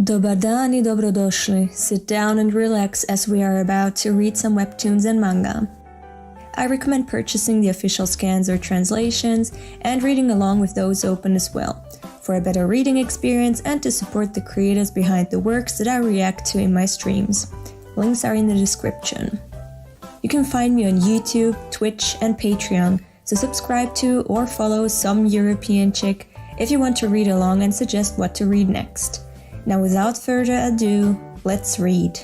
Dobar dan I dobrodošli. Sit down and relax as we are about to read some webtoons and manga. I recommend purchasing the official scans or translations and reading along with those open as well, for a better reading experience and to support the creators behind the works that I react to in my streams. Links are in the description. You can find me on YouTube, Twitch, and Patreon, so subscribe to or follow SomeEuropeanChick if you want to read along and suggest what to read next. Now without further ado, let's read.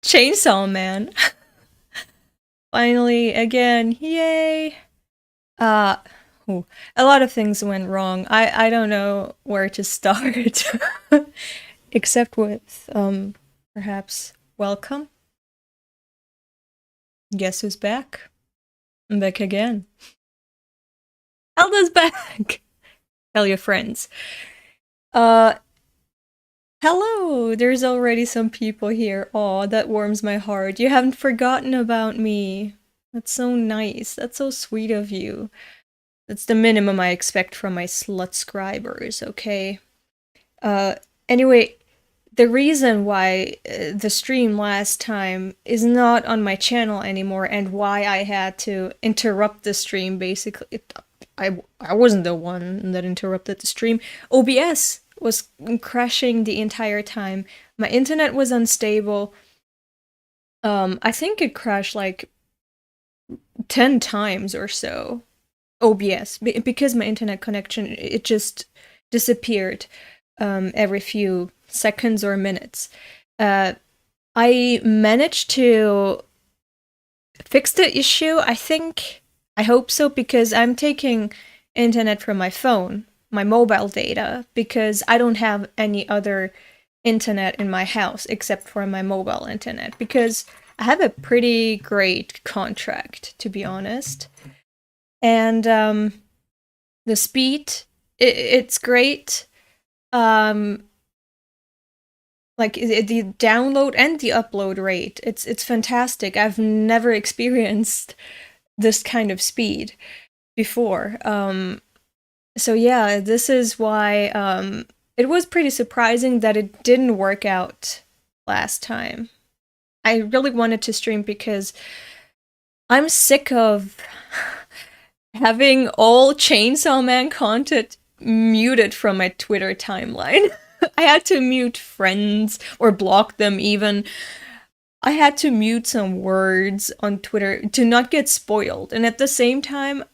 Chainsaw Man. Finally, again, yay! A lot of things went wrong. I don't know where to start. Except with, perhaps, welcome. Guess who's back? I'm back again. Elda's back! Tell your friends. Hello! There's already some people here. Aw, that warms my heart. You haven't forgotten about me. That's so nice. That's so sweet of you. That's the minimum I expect from my slutscribers, okay? Anyway, the reason why the stream last time is not on my channel anymore and why I had to interrupt the stream, basically, I wasn't the one that interrupted the stream. OBS was crashing the entire time. My internet was unstable. I think it crashed like 10 times or so. OBS, because my internet connection, it just disappeared every few seconds or minutes. I managed to fix the issue, I think. I hope so, because I'm taking internet from my phone, my mobile data, because I don't have any other internet in my house except for my mobile internet, because I have a pretty great contract, to be honest. And the speed, it's great. Like the download and the upload rate, it's fantastic. I've never experienced this kind of speed before. So yeah, this is why it was pretty surprising that it didn't work out last time. I really wanted to stream because I'm sick of having all Chainsaw Man content muted from my Twitter timeline. I had to mute friends or block them even. I had to mute some words on Twitter to not get spoiled. And at the same time,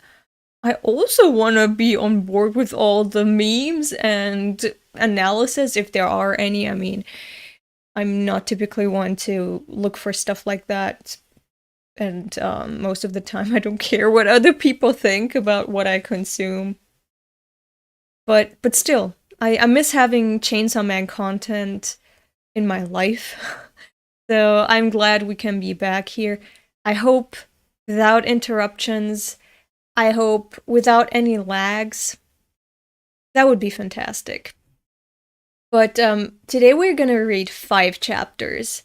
I also want to be on board with all the memes and analysis, if there are any. I mean, I'm not typically one to look for stuff like that. And most of the time, I don't care what other people think about what I consume. But still, I miss having Chainsaw Man content in my life. So I'm glad we can be back here. I hope without interruptions. I hope without any lags. That would be fantastic. But today we're gonna read 5 chapters.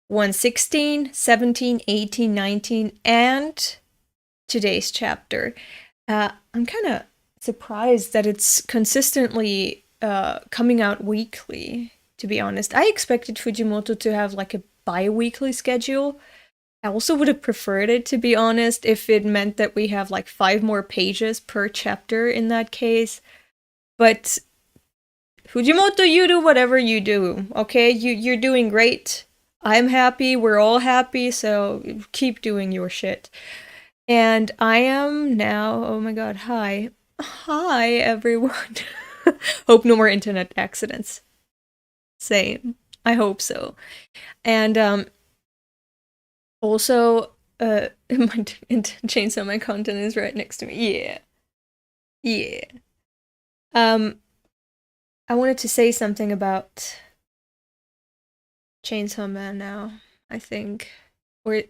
116, 17, 18, 19, and today's chapter. I'm kind of surprised that it's consistently coming out weekly, to be honest. I expected Fujimoto to have like a bi-weekly schedule. I also would have preferred it, to be honest, if it meant that we have like 5 more pages per chapter in that case. But Fujimoto, you do whatever you do, okay? You're doing great. I'm happy, we're all happy, so keep doing your shit. And I am now, oh my god, hi. Hi, everyone. Hope no more internet accidents. Same. I hope so. And also, my Chainsaw Man content is right next to me. Yeah. I wanted to say something about Chainsaw Man now, I think. Or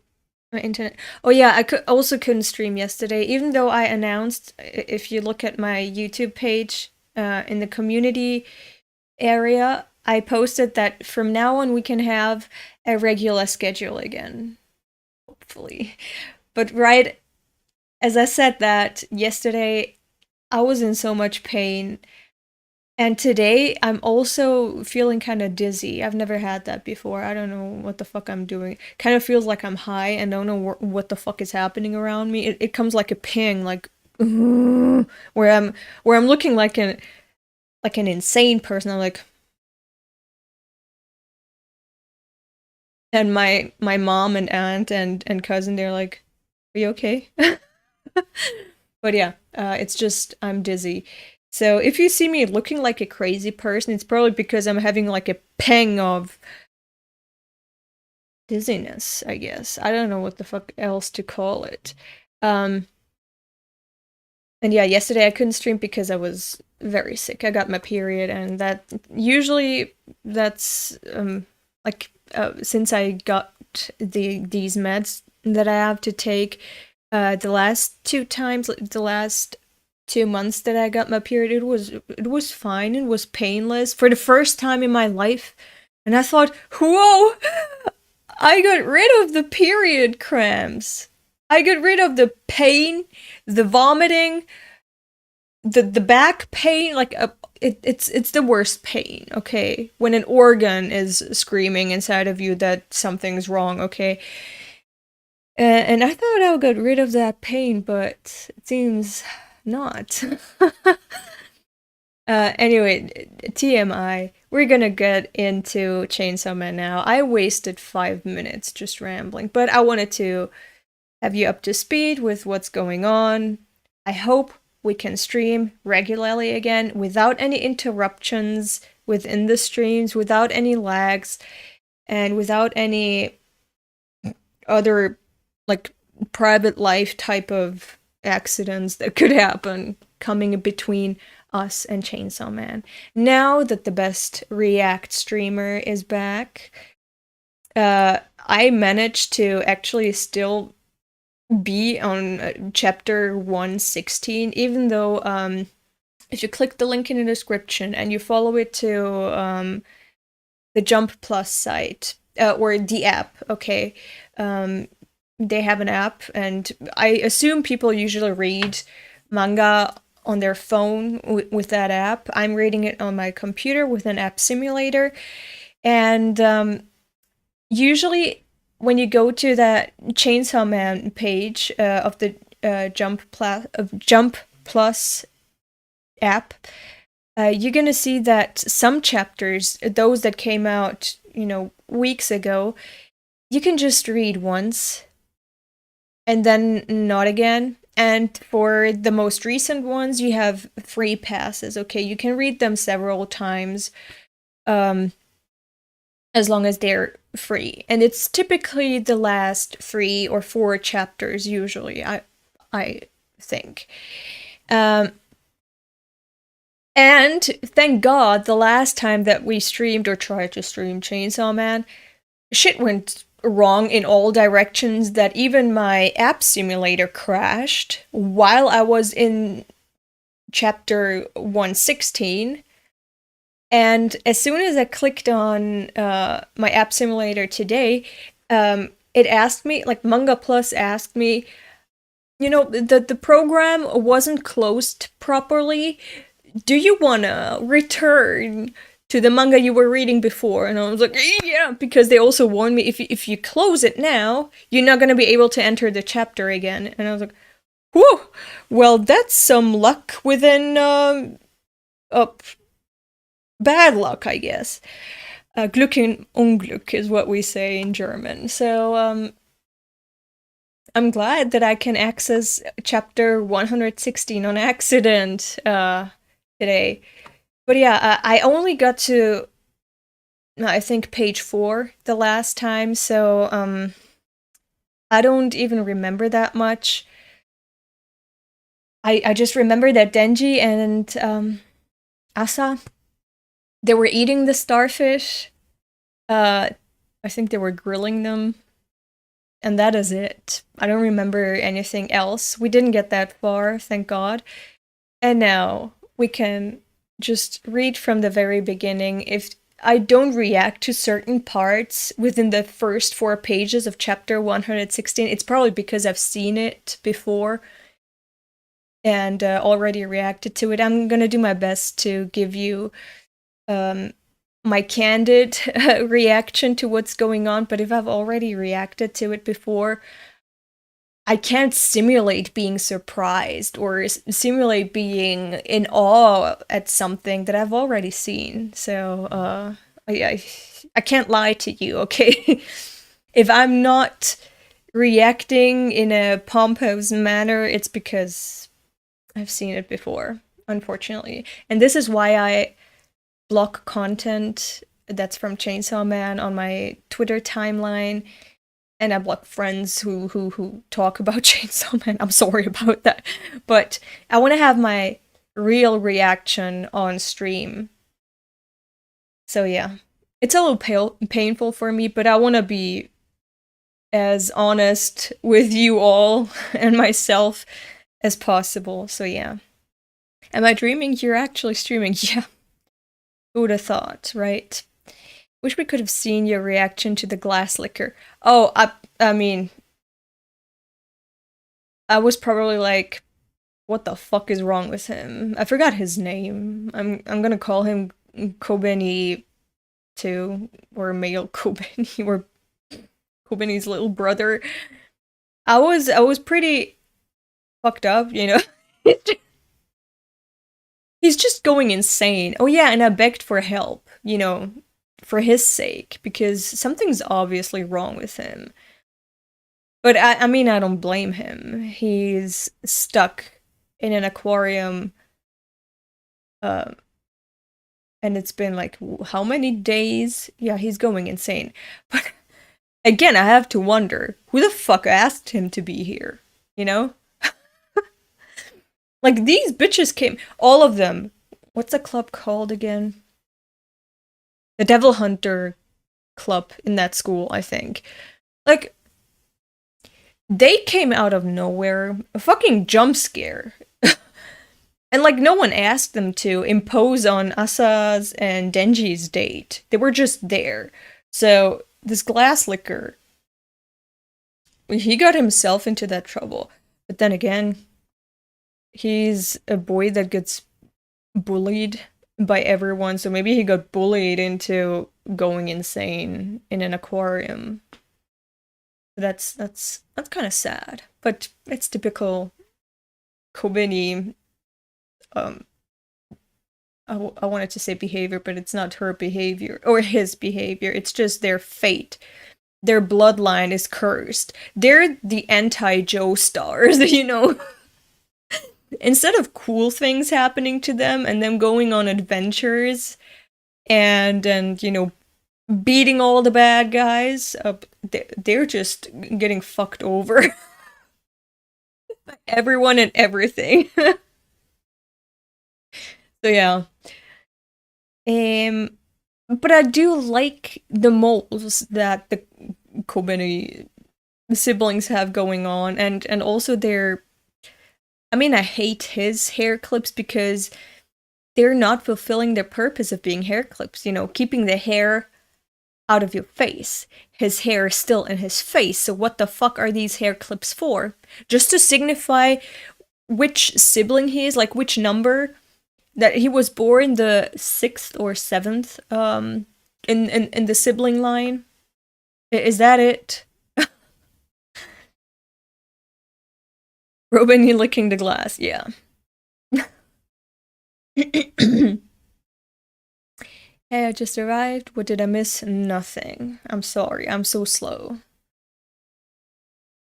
my internet. Oh yeah, I couldn't stream yesterday, even though I announced, if you look at my YouTube page, in the community area, I posted that from now on we can have a regular schedule again. Hopefully. But right as I said that yesterday, I was in so much pain. And today I'm also feeling kind of dizzy. I've never had that before. I don't know what the fuck I'm doing. Kind of feels like I'm high and don't know what the fuck is happening around me. It comes like a ping, like where I'm looking like an insane person. I'm like, and my mom and aunt and cousin, they're like, "Are you okay?" But yeah, it's just I'm dizzy. So if you see me looking like a crazy person, it's probably because I'm having like a pang of dizziness, I guess. I don't know what the fuck else to call it. Um, and yeah, yesterday I couldn't stream because I was very sick. I got my period, and that usually that's like since I got these meds that I have to take, the last 2 times, the last 2 months that I got my period, it was fine. It was painless for the first time in my life, and I thought, whoa, I got rid of the period cramps. I got rid of the pain, the vomiting, the back pain. Like it's the worst pain. Okay, when an organ is screaming inside of you that something's wrong. Okay, and I thought I would get rid of that pain, but it seems not. Anyway, TMI. We're gonna get into Chainsaw Man now. I wasted 5 minutes just rambling, but I wanted to have you up to speed with what's going on. I hope we can stream regularly again without any interruptions within the streams, without any lags, and without any other like private life type of accidents that could happen coming between us and Chainsaw Man. Now that the best React streamer is back, I managed to actually still be on chapter 116, even though if you click the link in the description and you follow it to the Jump Plus site, or the app, okay, they have an app, and I assume people usually read manga on their phone with that app. I'm reading it on my computer with an app simulator, and usually when you go to that Chainsaw Man page of the Jump Plus app, you're gonna see that some chapters, those that came out, weeks ago, you can just read once and then not again. And for the most recent ones, you have free passes. Okay, you can read them several times, as long as they're free. And it's typically the last 3 or 4 chapters, usually, I think. And thank God, the last time that we streamed or tried to stream Chainsaw Man, shit went wrong in all directions, that even my app simulator crashed while I was in chapter 116. And as soon as I clicked on my app simulator today, it asked me, like Manga Plus asked me, the program wasn't closed properly. Do you wanna return to the manga you were reading before? And I was like, yeah, because they also warned me, if you close it now, you're not gonna be able to enter the chapter again. And I was like, whew, well, that's some luck within bad luck, I guess. Glück in Unglück is what we say in German. So I'm glad that I can access chapter 116 on accident today. But yeah, I only got to, I think, page 4 the last time, so I don't even remember that much. I just remember that Denji and Asa, they were eating the starfish. I think they were grilling them. And that is it. I don't remember anything else. We didn't get that far, thank God. And now we can just read from the very beginning. If I don't react to certain parts within the first 4 pages of chapter 116, it's probably because I've seen it before. and already reacted to it. I'm gonna do my best to give you my candid reaction to what's going on, but if I've already reacted to it before, I can't simulate being surprised or simulate being in awe at something that I've already seen. So, I can't lie to you, okay? If I'm not reacting in a pompous manner, it's because I've seen it before, unfortunately. And this is why I block content that's from ChainsawMan on my Twitter timeline, and I block friends who talk about Chainsaw Man. I'm sorry about that, but I want to have my real reaction on stream. So yeah, it's a little painful for me, but I want to be as honest with you all and myself as possible. So yeah. Am I dreaming? You're actually streaming. Yeah. Who would have thought, right? Wish we could have seen your reaction to the glass liquor. Oh, I mean, I was probably like, what the fuck is wrong with him? I forgot his name. I'm gonna call him Kobeni too, or male Kobeni, or Kobeni's little brother. I was pretty fucked up, you know? He's just going insane. Oh yeah, and I begged for help, you know, for his sake, because something's obviously wrong with him. But I mean, I don't blame him. He's stuck in an aquarium, and it's been like, how many days? Yeah, he's going insane. But again, I have to wonder, who the fuck asked him to be here? You know? Like, these bitches came, all of them. What's the club called again? The Devil Hunter Club in that school, I think. Like, they came out of nowhere. A fucking jump scare. And like, no one asked them to impose on Asa's and Denji's date. They were just there. So, this glass liquor, he got himself into that trouble. But then again, he's a boy that gets bullied by everyone, so maybe he got bullied into going insane in an aquarium. That's kind of sad, but it's typical Kobeni. I wanted to say behavior, but it's not her behavior or his behavior. It's just their fate. Their bloodline is cursed. They're the anti-Joestars, you know. Instead of cool things happening to them and them going on adventures and you know, beating all the bad guys up, they're just getting fucked over by everyone and everything. So yeah. But I do like the moles that the Kobeni siblings have going on, and also their, I mean, I hate his hair clips because they're not fulfilling their purpose of being hair clips, you know, keeping the hair out of your face. His hair is still in his face, so what the fuck are these hair clips for? Just to signify which sibling he is, like which number, that he was born the 6th or 7th in the sibling line. Is that it? Robin, you licking the glass, yeah. Hey, I just arrived. What did I miss? Nothing. I'm sorry, I'm so slow.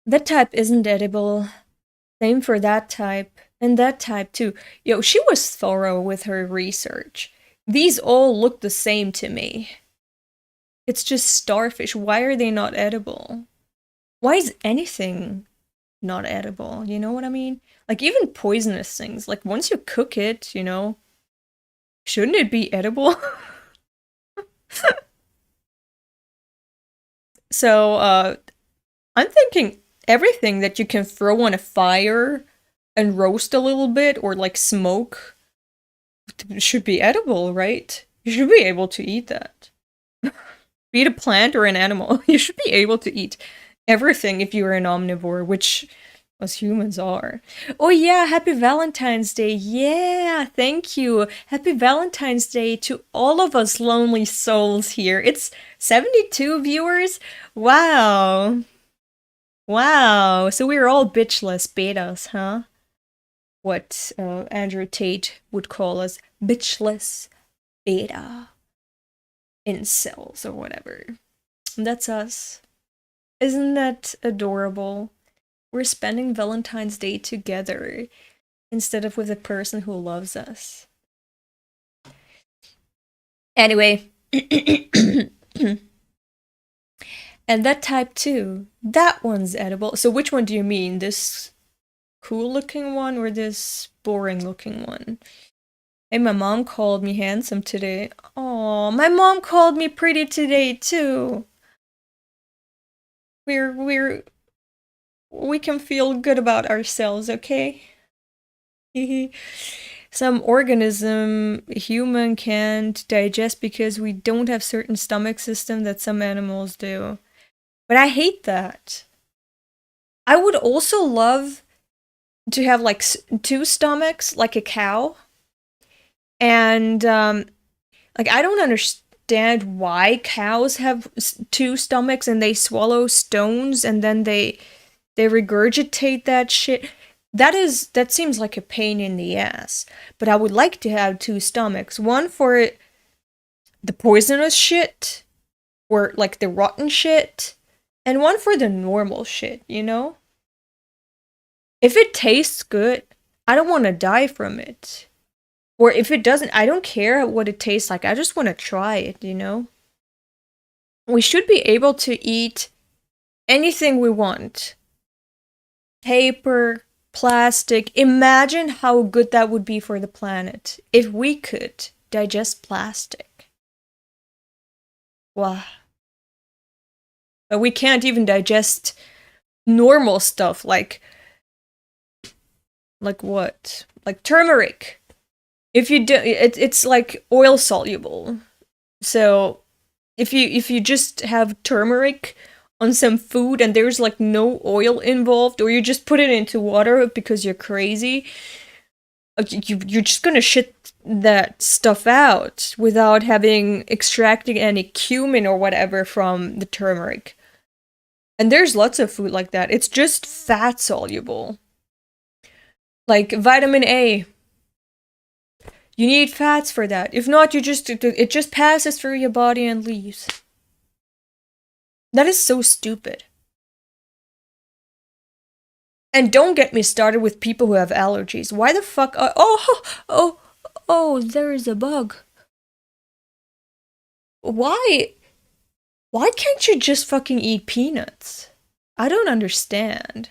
That type isn't edible. Same for that type. And that type too. Yo, she was thorough with her research. These all look the same to me. It's just starfish. Why are they not edible? Why is anything not edible? You know what I mean? Like, even poisonous things. Like, once you cook it, you know, shouldn't it be edible? So, I'm thinking everything that you can throw on a fire and roast a little bit, or like smoke, should be edible, right? You should be able to eat that. Be it a plant or an animal, you should be able to eat everything if you're an omnivore, which Us humans are. Oh yeah, happy Valentine's Day. Yeah, thank you. Happy Valentine's Day to all of us lonely souls here. It's 72 viewers. Wow. Wow. So we're all bitchless betas, huh? What Andrew Tate would call us bitchless beta incels or whatever. That's us. Isn't that adorable? We're spending Valentine's Day together instead of with a person who loves us. Anyway. And that type 2, that one's edible. So which one do you mean? This cool looking one or this boring looking one? Hey, my mom called me handsome today. Oh, my mom called me pretty today too. We can feel good about ourselves, okay? Some organism human can't digest because we don't have certain stomach system that some animals do. But I hate that. I would also love to have like 2 stomachs, like a cow. And like I don't understand why cows have 2 stomachs and they swallow stones and then they regurgitate that shit. That seems like a pain in the ass. But I would like to have 2 stomachs. One for the poisonous shit, or like the rotten shit, and one for the normal shit, you know? If it tastes good, I don't want to die from it. Or if it doesn't, I don't care what it tastes like. I just want to try it, you know? We should be able to eat anything we want. Paper, plastic. Imagine how good that would be for the planet if we could digest plastic. Wow. But we can't even digest normal stuff like what? Like turmeric. If you do, it's like oil soluble. So if you just have turmeric on some food and there's like no oil involved, or you just put it into water because you're crazy, you're just gonna shit that stuff out without having extracted any cumin or whatever from the turmeric. And there's lots of food like that. It's just fat soluble. Like vitamin A. You need fats for that. If not, it just passes through your body and leaves. That is so stupid. And don't get me started with people who have allergies. Why the fuck there is a bug. Why can't you just fucking eat peanuts? I don't understand.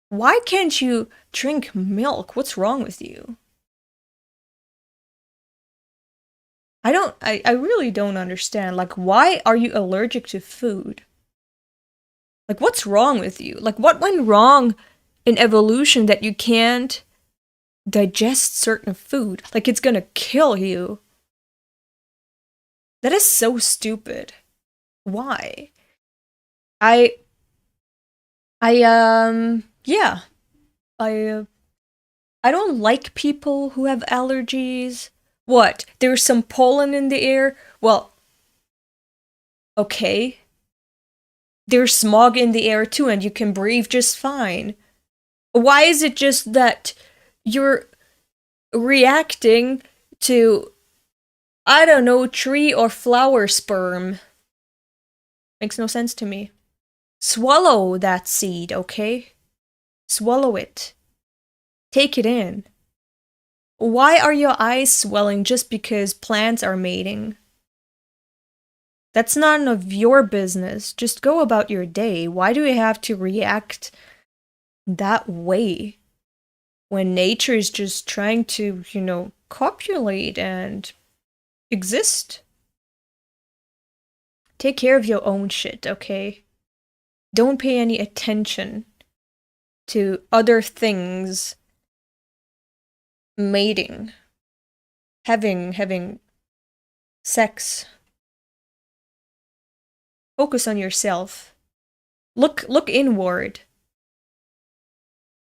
Why can't you drink milk? What's wrong with you? I really don't understand. Like, why are you allergic to food? Like, what's wrong with you? Like, what went wrong in evolution that you can't digest certain food? Like, it's gonna kill you. That is so stupid. Why? Yeah. I don't like people who have allergies. What? There's some pollen in the air? Well, okay. There's smog in the air too, and you can breathe just fine. Why is it just that you're reacting to, I don't know, tree or flower sperm? Makes no sense to me. Swallow that seed, okay? Swallow it. Take it in. Why are your eyes swelling just because plants are mating? That's none of your business. Just go about your day. Why do we have to react that way when nature is just trying to, copulate and exist? Take care of your own shit, okay? Don't pay any attention to other things mating, having sex. Focus on yourself. Look inward.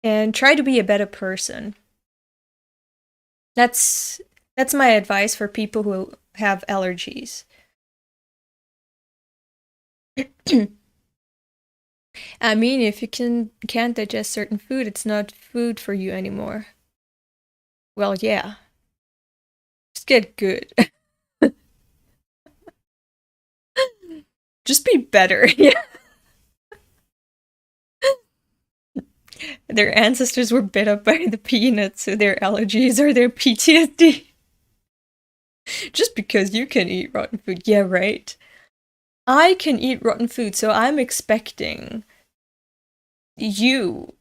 and try to be a better person. That's my advice for people who have allergies. I mean, if you can't digest certain food, it's not food for you anymore. Well, yeah. Just get good. Just be better. Yeah. Their ancestors were bit up by the peanuts, so their allergies or their PTSD. Just because you can eat rotten food. Yeah, right. I can eat rotten food, so I'm expecting you,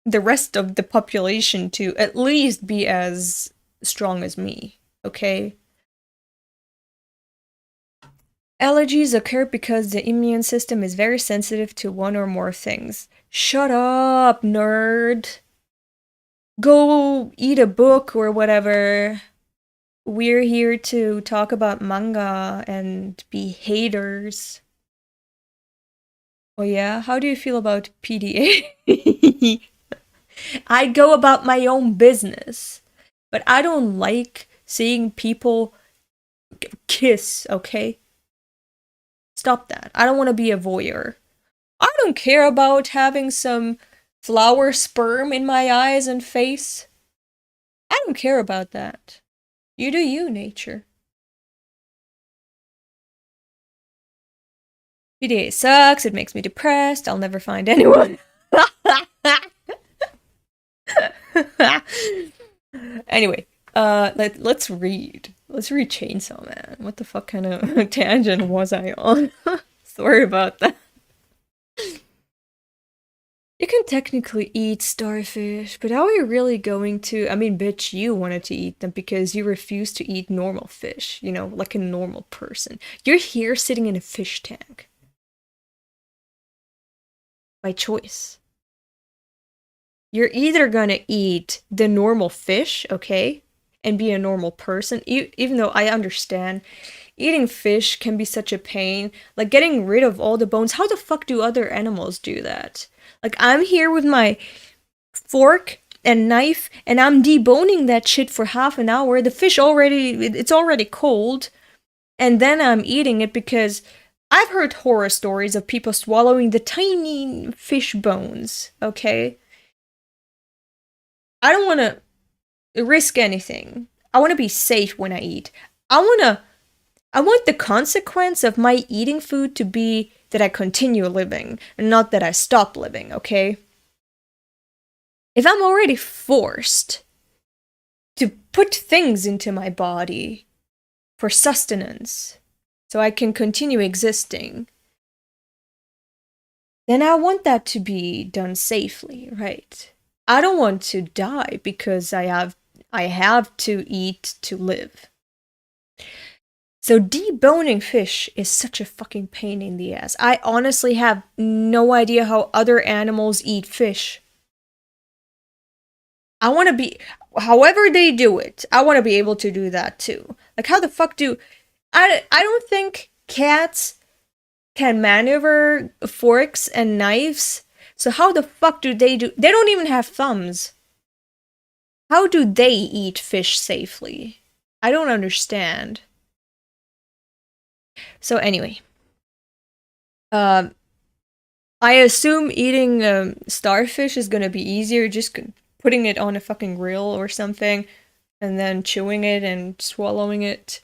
the rest of the population, to at least be as strong as me, okay? Allergies occur because the immune system is very sensitive to one or more things. Shut up, nerd. Go eat a book or whatever. We're here to talk about manga and be haters. Oh yeah? How do you feel about PDA? I go about my own business. But I don't like seeing people kiss, okay? Stop that. I don't want to be a voyeur. I don't care about having some flower sperm in my eyes and face. I don't care about that. You do you, nature. PDA sucks, it makes me depressed, I'll never find anyone. Anyway, let's read. Let's read Chainsaw Man. What the fuck kind of tangent was I on? Sorry about that. You can technically eat starfish, but how are you really going to? I mean, bitch, you wanted to eat them because you refused to eat normal fish, you know, like a normal person. You're here sitting in a fish tank. By choice. You're either gonna eat the normal fish, okay, and be a normal person, even though I understand eating fish can be such a pain, like getting rid of all the bones. How the fuck do other animals do that? Like, I'm here with my fork and knife, and I'm deboning that shit for half an hour. The fish it's already cold, and then I'm eating it because I've heard horror stories of people swallowing the tiny fish bones, okay? I don't want to risk anything. I want to be safe when I eat. I want the consequence of my eating food to be that I continue living, and not that I stop living, okay? If I'm already forced to put things into my body for sustenance, so I can continue existing, then I want that to be done safely, right? I don't want to die because I have to eat to live. So deboning fish is such a fucking pain in the ass. I honestly have no idea how other animals eat fish. I want to be, however they do it, I want to be able to do that too. Like, how the fuck I don't think cats can maneuver forks and knives. So how the fuck do? They don't even have thumbs. How do they eat fish safely? I don't understand. So anyway, I assume eating starfish is gonna be easier, just putting it on a fucking grill or something, and then chewing it and swallowing it.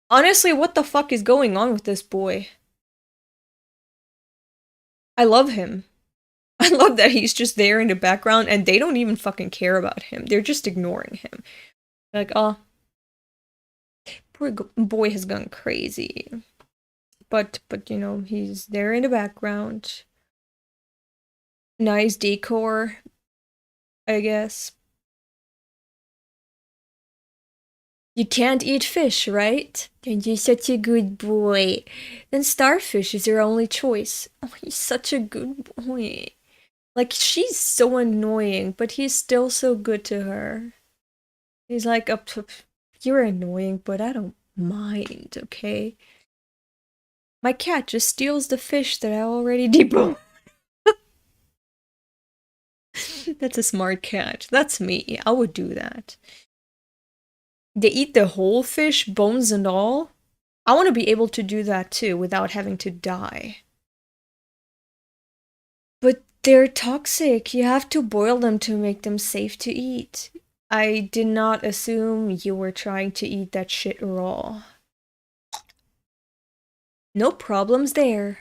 Honestly, what the fuck is going on with this boy? I love him. I love that he's just there in the background and they don't even fucking care about him. They're just ignoring him. Like, oh, poor boy has gone crazy. But you know, he's there in the background. Nice decor, I guess. You can't eat fish, right? And you're such a good boy. Then starfish is your only choice. Oh, he's such a good boy. Like, she's so annoying, but he's still so good to her. He's like, you're annoying, but I don't mind, okay? My cat just steals the fish that I already deboned. That's a smart cat. That's me. I would do that. They eat the whole fish, bones and all? I want to be able to do that too without having to die. But they're toxic. You have to boil them to make them safe to eat. I did not assume you were trying to eat that shit raw. No problems there.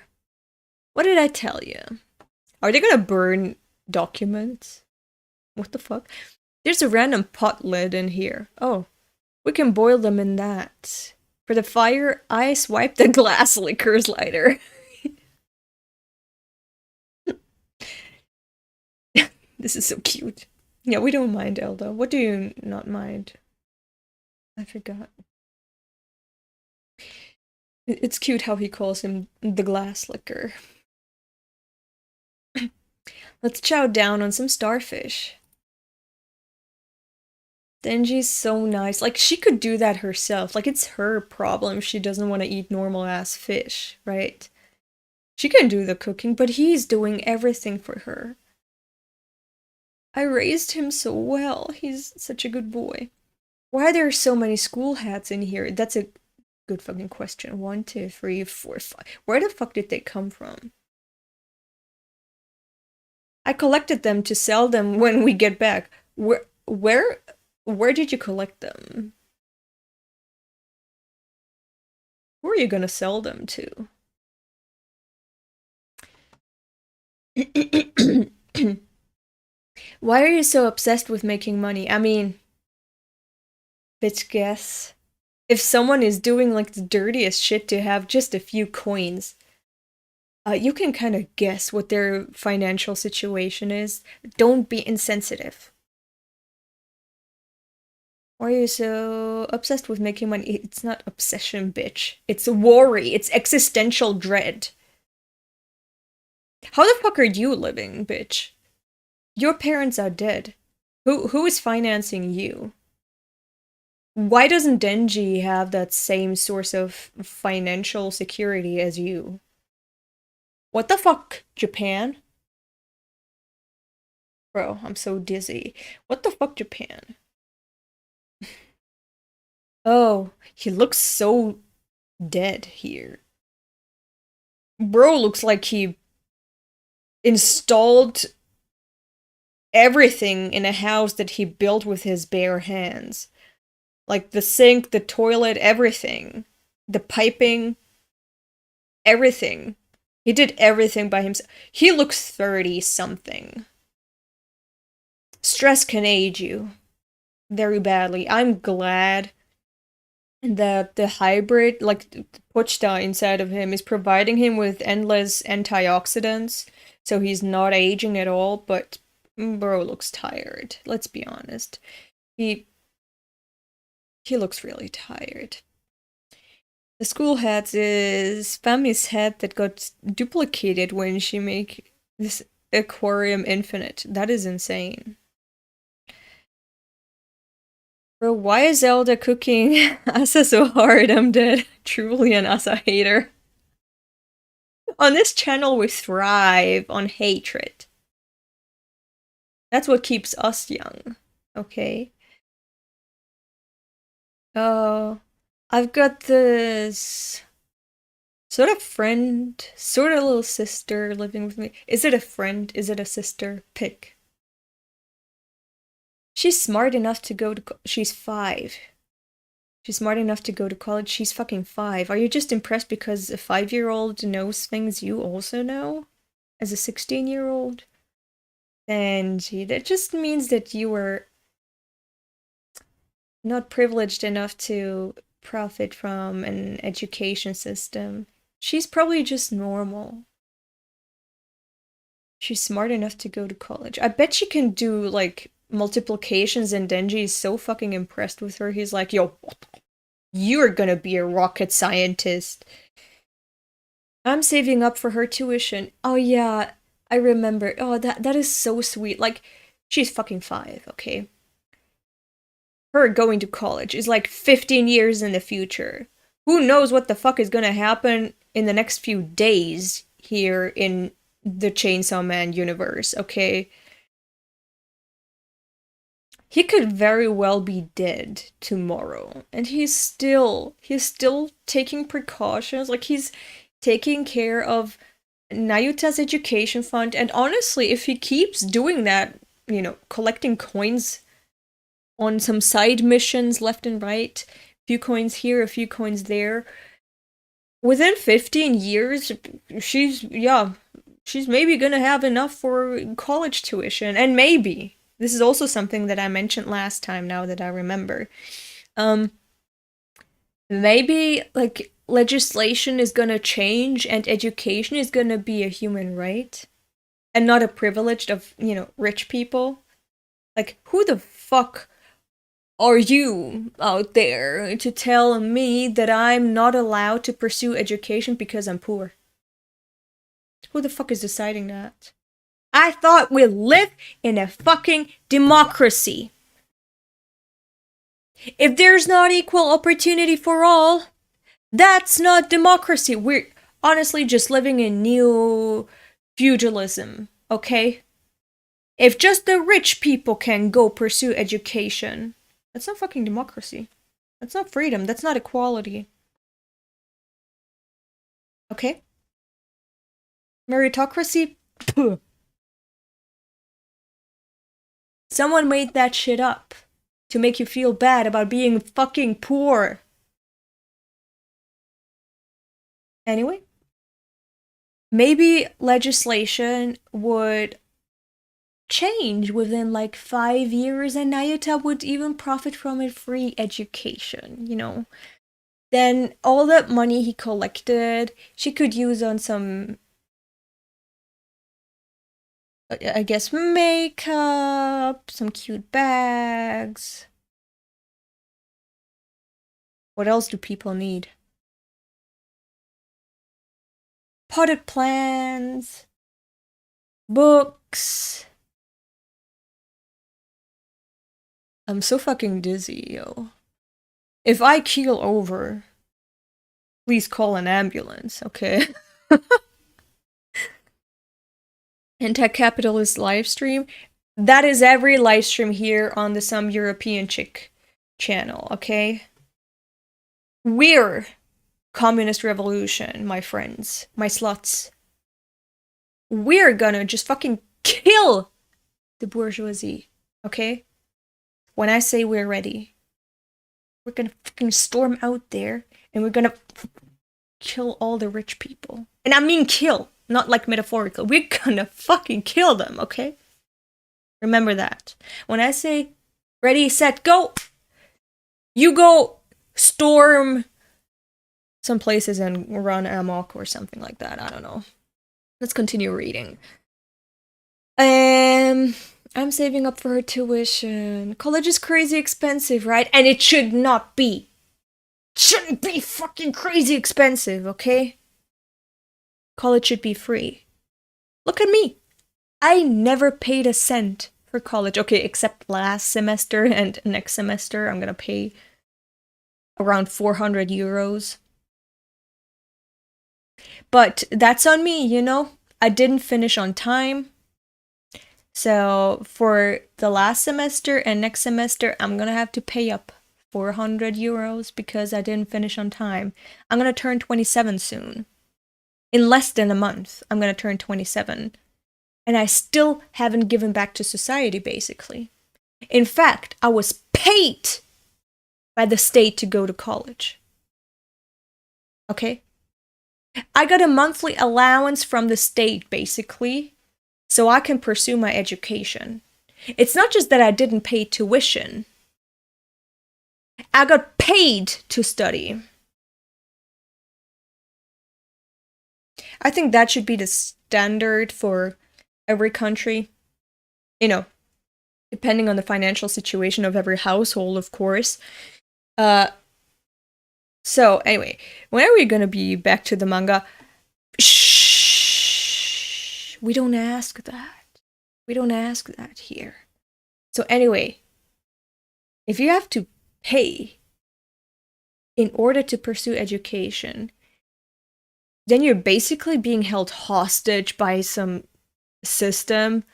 What did I tell you? Are they gonna burn documents? What the fuck? There's a random pot lid in here. Oh, we can boil them in that. For the fire, I swipe the glass liquors lighter. This is so cute. Yeah, we don't mind, Elda. What do you not mind? I forgot. It's cute how he calls him the glass liquor. Let's chow down on some starfish. Denji's so nice. Like, she could do that herself. Like, it's her problem she doesn't want to eat normal-ass fish, right? She can do the cooking, but he's doing everything for her. I raised him so well. He's such a good boy. Why are there so many school hats in here? That's a good fucking question. 1, 2, 3, 4, 5. Where the fuck did they come from? I collected them to sell them when we get back. Where did you collect them? Who are you gonna sell them to? Why are you so obsessed with making money? I mean, bitch guess. If someone is doing like the dirtiest shit to have just a few coins, you can kind of guess what their financial situation is. Don't be insensitive. Why are you so obsessed with making money? It's not obsession, bitch. It's worry. It's existential dread. How the fuck are you living, bitch? Your parents are dead. Who is financing you? Why doesn't Denji have that same source of financial security as you? What the fuck, Japan? Bro, I'm so dizzy. What the fuck, Japan? Oh, he looks so dead here. Bro looks like he installed everything in a house that he built with his bare hands. Like the sink, the toilet, everything. The piping, everything. He did everything by himself. He looks 30-something. Stress can age you very badly. I'm glad that the hybrid, like the Pochta inside of him, is providing him with endless antioxidants, so he's not aging at all, but bro looks tired. Let's be honest. He looks really tired. The school hat is Fami's hat that got duplicated when she made this aquarium infinite. That is insane. Bro, why is Zelda cooking Asa so hard? I'm dead. Truly an Asa hater. On this channel, we thrive on hatred. That's what keeps us young, okay? Oh, I've got this sort of friend, sort of little sister living with me. Is it a friend? Is it a sister? Pick. She's smart enough to go to she's 5. She's smart enough to go to college. She's fucking 5. Are you just impressed because a 5-year-old knows things you also know? As a 16-year-old? Denji, that just means that you were not privileged enough to profit from an education system. She's probably just normal. She's smart enough to go to college. I bet she can do, like, multiplications, and Denji is so fucking impressed with her. He's like, yo, you're gonna be a rocket scientist. I'm saving up for her tuition. Oh yeah, I remember. Oh, that is so sweet. Like, she's fucking 5, okay? Her going to college is like 15 years in the future. Who knows what the fuck is gonna happen in the next few days here in the Chainsaw Man universe, okay? he could very well be dead tomorrow, and he's still taking precautions. Like, he's taking care of Nayuta's education fund, and honestly, if he keeps doing that, you know, collecting coins on some side missions left and right, a few coins here, a few coins there, within 15 years, she's maybe gonna have enough for college tuition. And maybe, this is also something that I mentioned last time, now that I remember, maybe, like, legislation is gonna change and education is gonna be a human right and not a privilege of, you know, rich people. Like, who the fuck are you out there to tell me that I'm not allowed to pursue education because I'm poor? Who the fuck is deciding that? I thought we live in a fucking democracy. If there's not equal opportunity for all, that's not democracy. We're honestly just living in new feudalism, okay? If just the rich people can go pursue education, that's not fucking democracy. That's not freedom. That's not equality. Okay? Meritocracy? Puh. Someone made that shit up to make you feel bad about being fucking poor. Anyway, maybe legislation would change within like 5 years and Nayuta would even profit from a free education, you know. Then all that money he collected, she could use on some, I guess, makeup, some cute bags. What else do people need? Potted plants, books. I'm so fucking dizzy, yo. If I keel over, please call an ambulance, okay? Anti-capitalist livestream. That is every livestream here on the SomeEuropeanChick channel, okay? We're communist revolution, my friends, my sluts. We're gonna just fucking kill the bourgeoisie, okay? When I say we're ready, we're gonna fucking storm out there and we're gonna kill all the rich people. And I mean kill, not like metaphorical. We're gonna fucking kill them, okay? Remember that. When I say ready, set, go, you go storm some places and run amok or something like that. I don't know. Let's continue reading. I'm saving up for her tuition. College is crazy expensive, right? And it should not be. Shouldn't be fucking crazy expensive, okay? College should be free. Look at me. I never paid a cent for college. Okay, except last semester and next semester. I'm gonna pay around 400 euros. But that's on me, you know? I didn't finish on time. So for the last semester and next semester, I'm gonna have to pay up 400 euros because I didn't finish on time. I'm gonna turn 27 soon. In less than a month, I'm gonna turn 27. And I still haven't given back to society, basically. In fact, I was paid by the state to go to college. Okay? I got a monthly allowance from the state, basically, so I can pursue my education. It's not just that I didn't pay tuition. I got paid to study. I think that should be the standard for every country. You know, depending on the financial situation of every household, of course. So, anyway, when are we gonna be back to the manga? Shh! We don't ask that. We don't ask that here. So anyway, if you have to pay in order to pursue education, then you're basically being held hostage by some system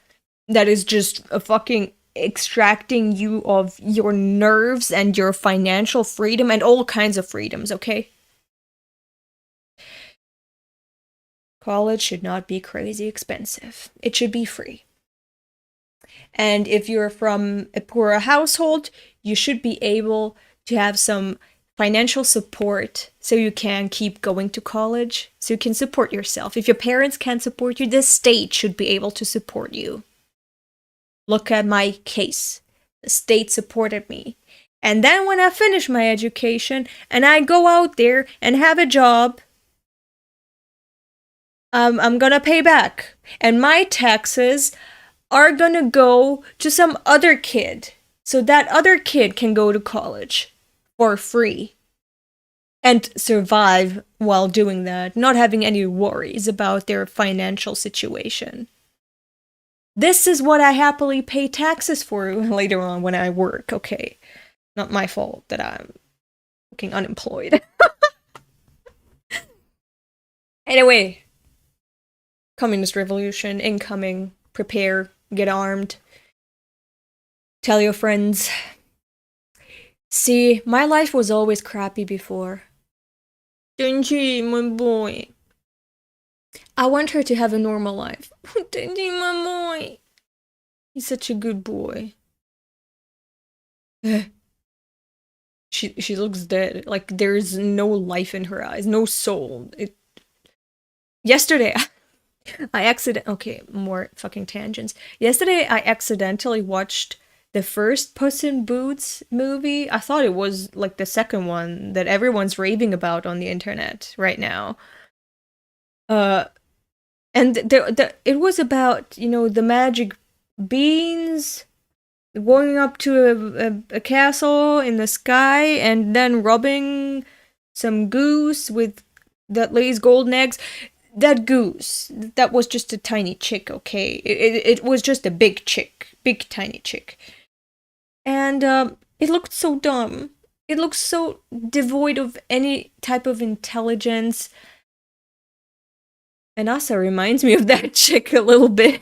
that is just a fucking extracting you of your nerves and your financial freedom and all kinds of freedoms, okay? College should not be crazy expensive. It should be free. And if you're from a poorer household, you should be able to have some financial support so you can keep going to college, so you can support yourself. If your parents can't support you, the state should be able to support you. Look at my case. The state supported me. And then when I finish my education and I go out there and have a job, I'm gonna pay back. And my taxes are gonna go to some other kid. So that other kid can go to college for free. And survive while doing that, not having any worries about their financial situation. This is what I happily pay taxes for later on when I work, okay? Not my fault that I'm fucking unemployed. Anyway, Communist Revolution incoming. Prepare, get armed. Tell your friends. See, my life was always crappy before. Denji, my boy. I want her to have a normal life. Denji, my boy. He's such a good boy. She looks dead. Like there's no life in her eyes, no soul. Yesterday, okay, more fucking tangents. Yesterday, I accidentally watched the first Puss in Boots movie. I thought it was like the second one that everyone's raving about on the internet right now. And it was about, you know, the magic beans going up to a castle in the sky and then robbing some goose that lays golden eggs. That goose, that was just a tiny chick, okay? It was just a big tiny chick. And it looked so dumb. It looked so devoid of any type of intelligence. And Asa reminds me of that chick a little bit.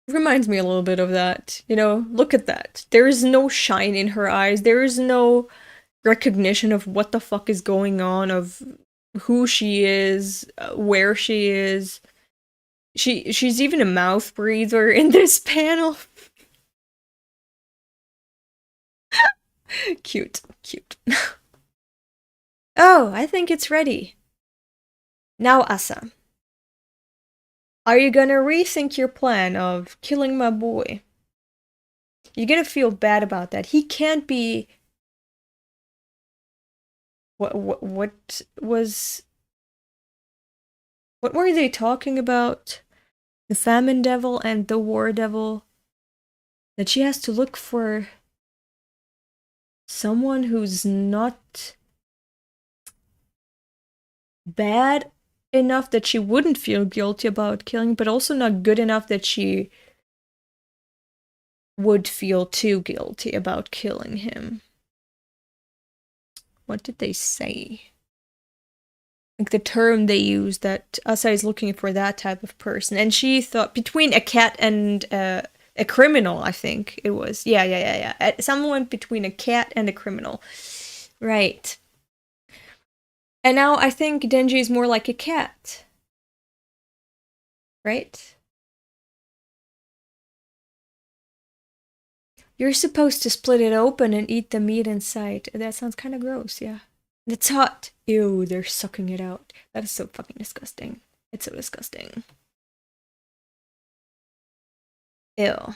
Reminds me a little bit of that. You know, look at that. There is no shine in her eyes. There is no recognition of what the fuck is going on, of who she is, where she is. She's even a mouth breather in this panel. Cute. Oh, I think it's ready. Now, Asa. Are you gonna rethink your plan of killing my boy? You're gonna feel bad about that. He can't be... What were they talking about? The famine devil and the war devil? That she has to look for someone who's not bad enough that she wouldn't feel guilty about killing, but also not good enough that she would feel too guilty about killing him. What did they say? Like the term they used, that Asa is looking for that type of person. And she thought between a cat and a criminal, I think it was. Yeah. Someone between a cat and a criminal. Right. And now I think Denji is more like a cat. Right? You're supposed to split it open and eat the meat inside. That sounds kind of gross, yeah. It's hot. Ew, they're sucking it out. That is so fucking disgusting. It's so disgusting. Ew.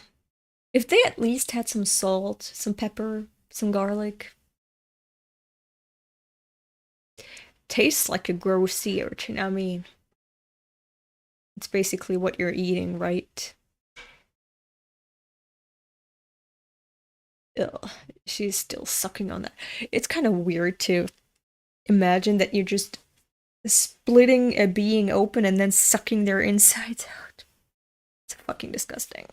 If they at least had some salt, some pepper, some garlic. Tastes like a gross sea urchin, I mean. It's basically what you're eating, right? Ugh, she's still sucking on that. It's kind of weird to imagine that you're just splitting a being open and then sucking their insides out. It's fucking disgusting.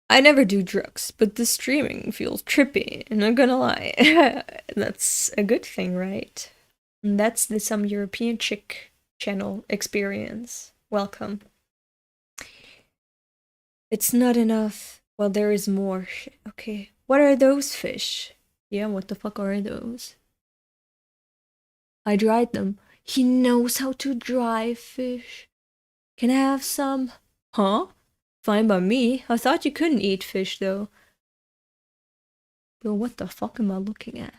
I never do drugs, but the streaming feels trippy, and I'm gonna lie. That's a good thing, right? And that's the SomeEuropeanChick channel experience. Welcome. It's not enough. Well, there is more. Okay. What are those fish? Yeah, what the fuck are those? I dried them. He knows how to dry fish. Can I have some? Huh? Fine by me. I thought you couldn't eat fish, though. Bro, what the fuck am I looking at?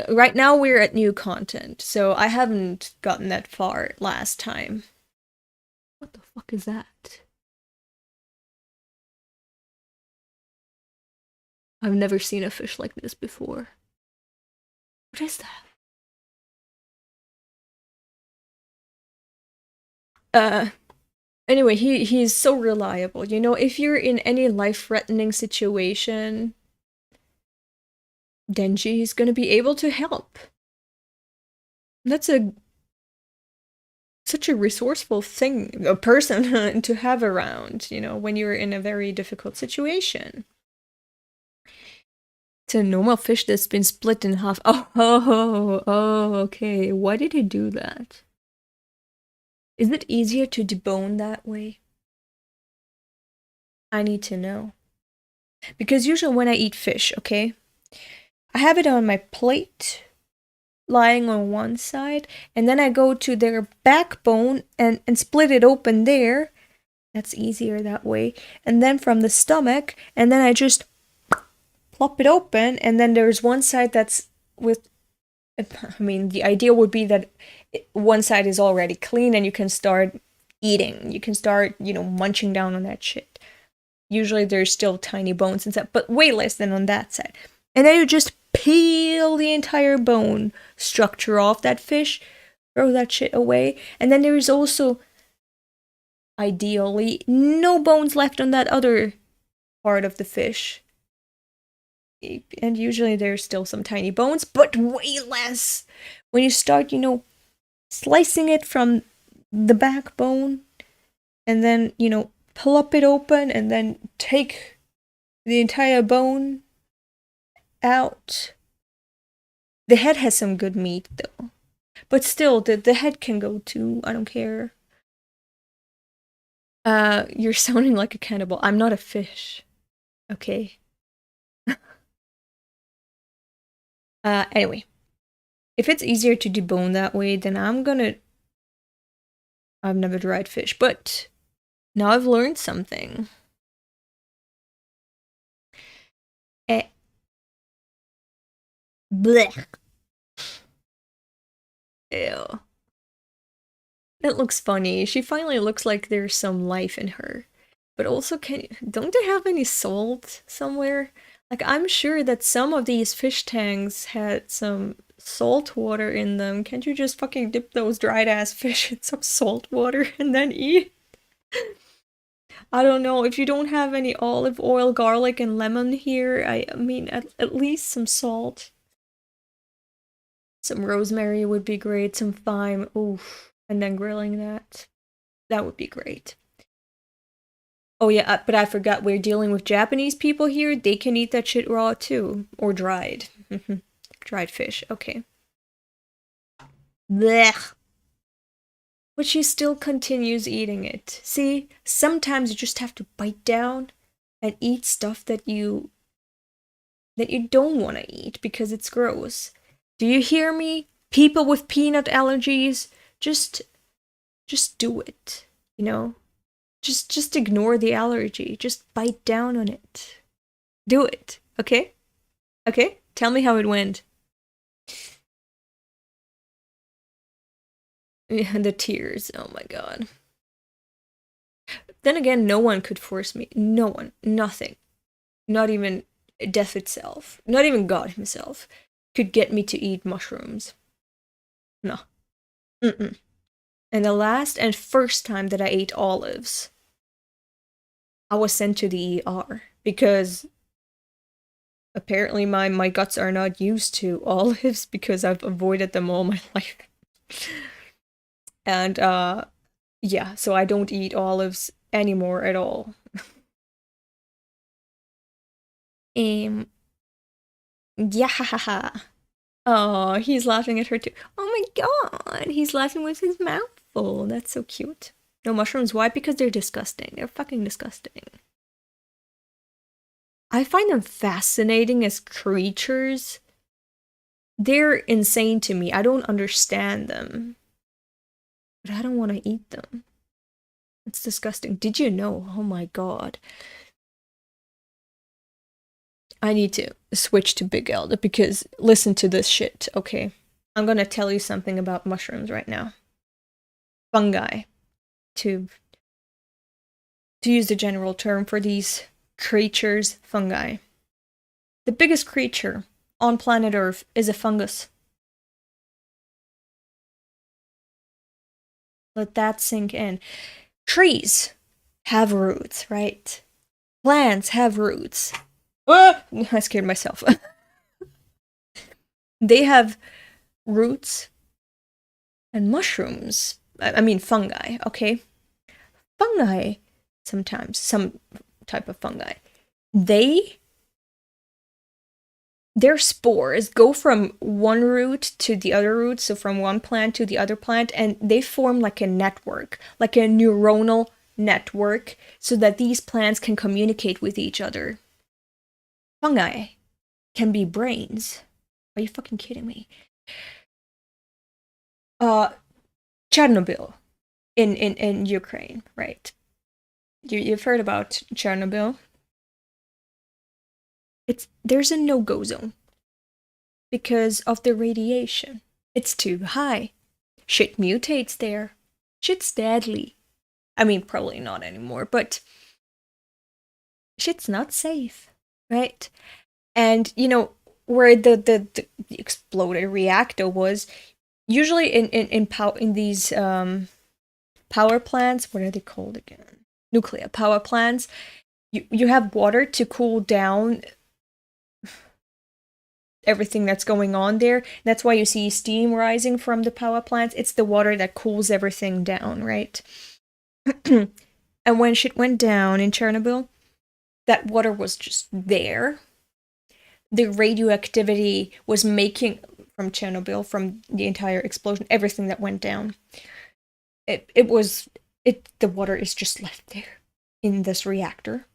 Right now we're at new content, so I haven't gotten that far last time. What the fuck is that? I've never seen a fish like this before. What is that? Anyway, he's so reliable. You know, if you're in any life-threatening situation, Denji is gonna be able to help. That's such a resourceful thing, a person to have around, you know, when you're in a very difficult situation. It's a normal fish that's been split in half. Oh, okay. Why did he do that? Is it easier to debone that way? I need to know. Because usually when I eat fish, okay, I have it on my plate, lying on one side, and then I go to their backbone and split it open there. That's easier that way. And then from the stomach, and then I just plop it open, and then there's one side that's with, I mean, the idea would be that one side is already clean and you can start eating. You can start, you know, munching down on that shit. Usually there's still tiny bones inside, but way less than on that side. And then you just peel the entire bone structure off that fish, throw that shit away, and then there is also, ideally, no bones left on that other part of the fish. And usually there's still some tiny bones, but way less. When you start, you know, slicing it from the backbone, and then, you know, plop it open, and then take the entire bone out. The head has some good meat, though. But still, the head can go too. I don't care. You're sounding like a cannibal. I'm not a fish. Okay. Anyway. If it's easier to debone that way, then I've never dried fish, but now I've learned something. Blech. Ew. That looks funny. She finally looks like there's some life in her. But also, don't they have any salt somewhere? Like, I'm sure that some of these fish tanks had some salt water in them. Can't you just fucking dip those dried ass fish in some salt water and then eat? I don't know, if you don't have any olive oil, garlic, and lemon here, I mean, at least some salt. Some rosemary would be great, some thyme, oof, and then grilling that. That would be great. Oh yeah, but I forgot, we're dealing with Japanese people here. They can eat that shit raw too, or dried. Dried fish, okay. Blech. But she still continues eating it. See, sometimes you just have to bite down and eat stuff that you don't want to eat because it's gross. Do you hear me? People with peanut allergies, just do it, you know? Just ignore the allergy. Just bite down on it. Do it, okay? Okay? Tell me how it went. Yeah, the tears. Oh my god. Then again, no one could force me. No one. Nothing. Not even death itself. Not even God himself could get me to eat mushrooms. No. Mm-mm. And the last and first time that I ate olives, I was sent to the ER because apparently my guts are not used to olives because I've avoided them all my life. And yeah, so I don't eat olives anymore at all. Yeah, Oh, he's laughing at her too. Oh my god, he's laughing with his mouth full. That's so cute. No mushrooms. Why? Because they're disgusting. They're fucking disgusting. I find them fascinating as creatures. They're insane to me. I don't understand them. But I don't want to eat them. It's disgusting. Did you know? Oh my god. I need to switch to Big Elder because listen to this shit, okay? I'm gonna tell you something about mushrooms right now. Fungi. To use the general term for these creatures, fungi. The biggest creature on planet Earth is a fungus. Let that sink in. Trees have roots, right? Plants have roots. Ah! I scared myself. They have roots and mushrooms. I mean fungi, okay? Fungi, sometimes, some type of fungi, their spores go from one root to the other root, so from one plant to the other plant, and they form like a network, like a neuronal network, so that these plants can communicate with each other. Fungi can be brains. Are you fucking kidding me? Chernobyl in Ukraine, right? You've heard about Chernobyl. There's a no-go zone because of the radiation. It's too high. Shit mutates there. Shit's deadly. I mean, probably not anymore, but shit's not safe, right? And you know where the exploded reactor was, usually in these power plants. What are they called again? Nuclear power plants. You have water to cool down everything that's going on there. That's why you see steam rising from the power plants. It's the water that cools everything down, right? And when shit went down in Chernobyl, that water was just there. The radioactivity was making from Chernobyl, from the entire explosion, everything that went down. The water is just left there in this reactor.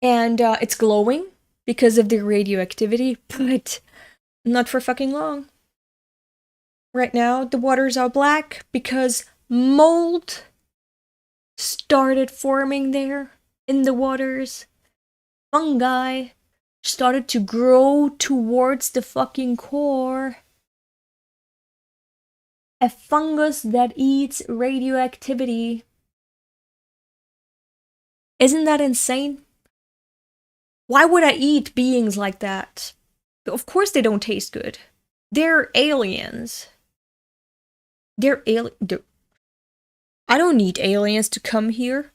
And it's glowing because of the radioactivity, but not for fucking long. Right now, the waters are black because mold started forming there in the waters. Fungi started to grow towards the fucking core. A fungus that eats radioactivity. Isn't that insane? Why would I eat beings like that? Of course they don't taste good. They're aliens. I don't need aliens to come here.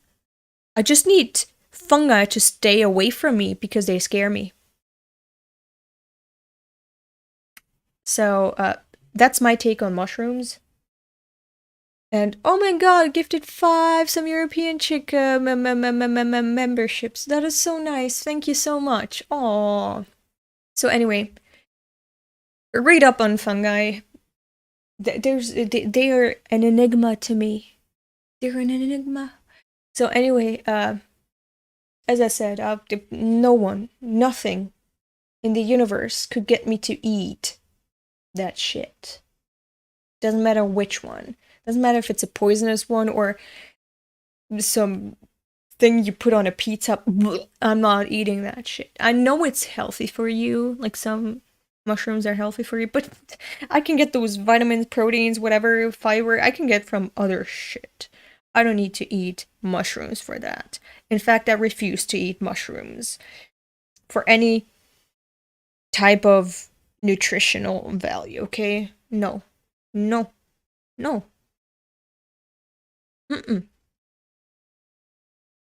I just need fungi to stay away from me because they scare me. So, that's my take on mushrooms. And oh my god, gifted 5 SomeEuropeanChick memberships. That is so nice. Thank you so much. Aww. So anyway, read up on fungi. They are an enigma to me. They're an enigma. So anyway, as I said, nothing in the universe could get me to eat that shit. Doesn't matter which one. Doesn't matter if it's a poisonous one or some thing you put on a pizza. I'm not eating that shit. I know it's healthy for you, like some mushrooms are healthy for you, but I can get those vitamins, proteins, whatever, fiber, I can get from other shit. I don't need to eat mushrooms for that. In fact, I refuse to eat mushrooms for any type of nutritional value, okay? No. No. No.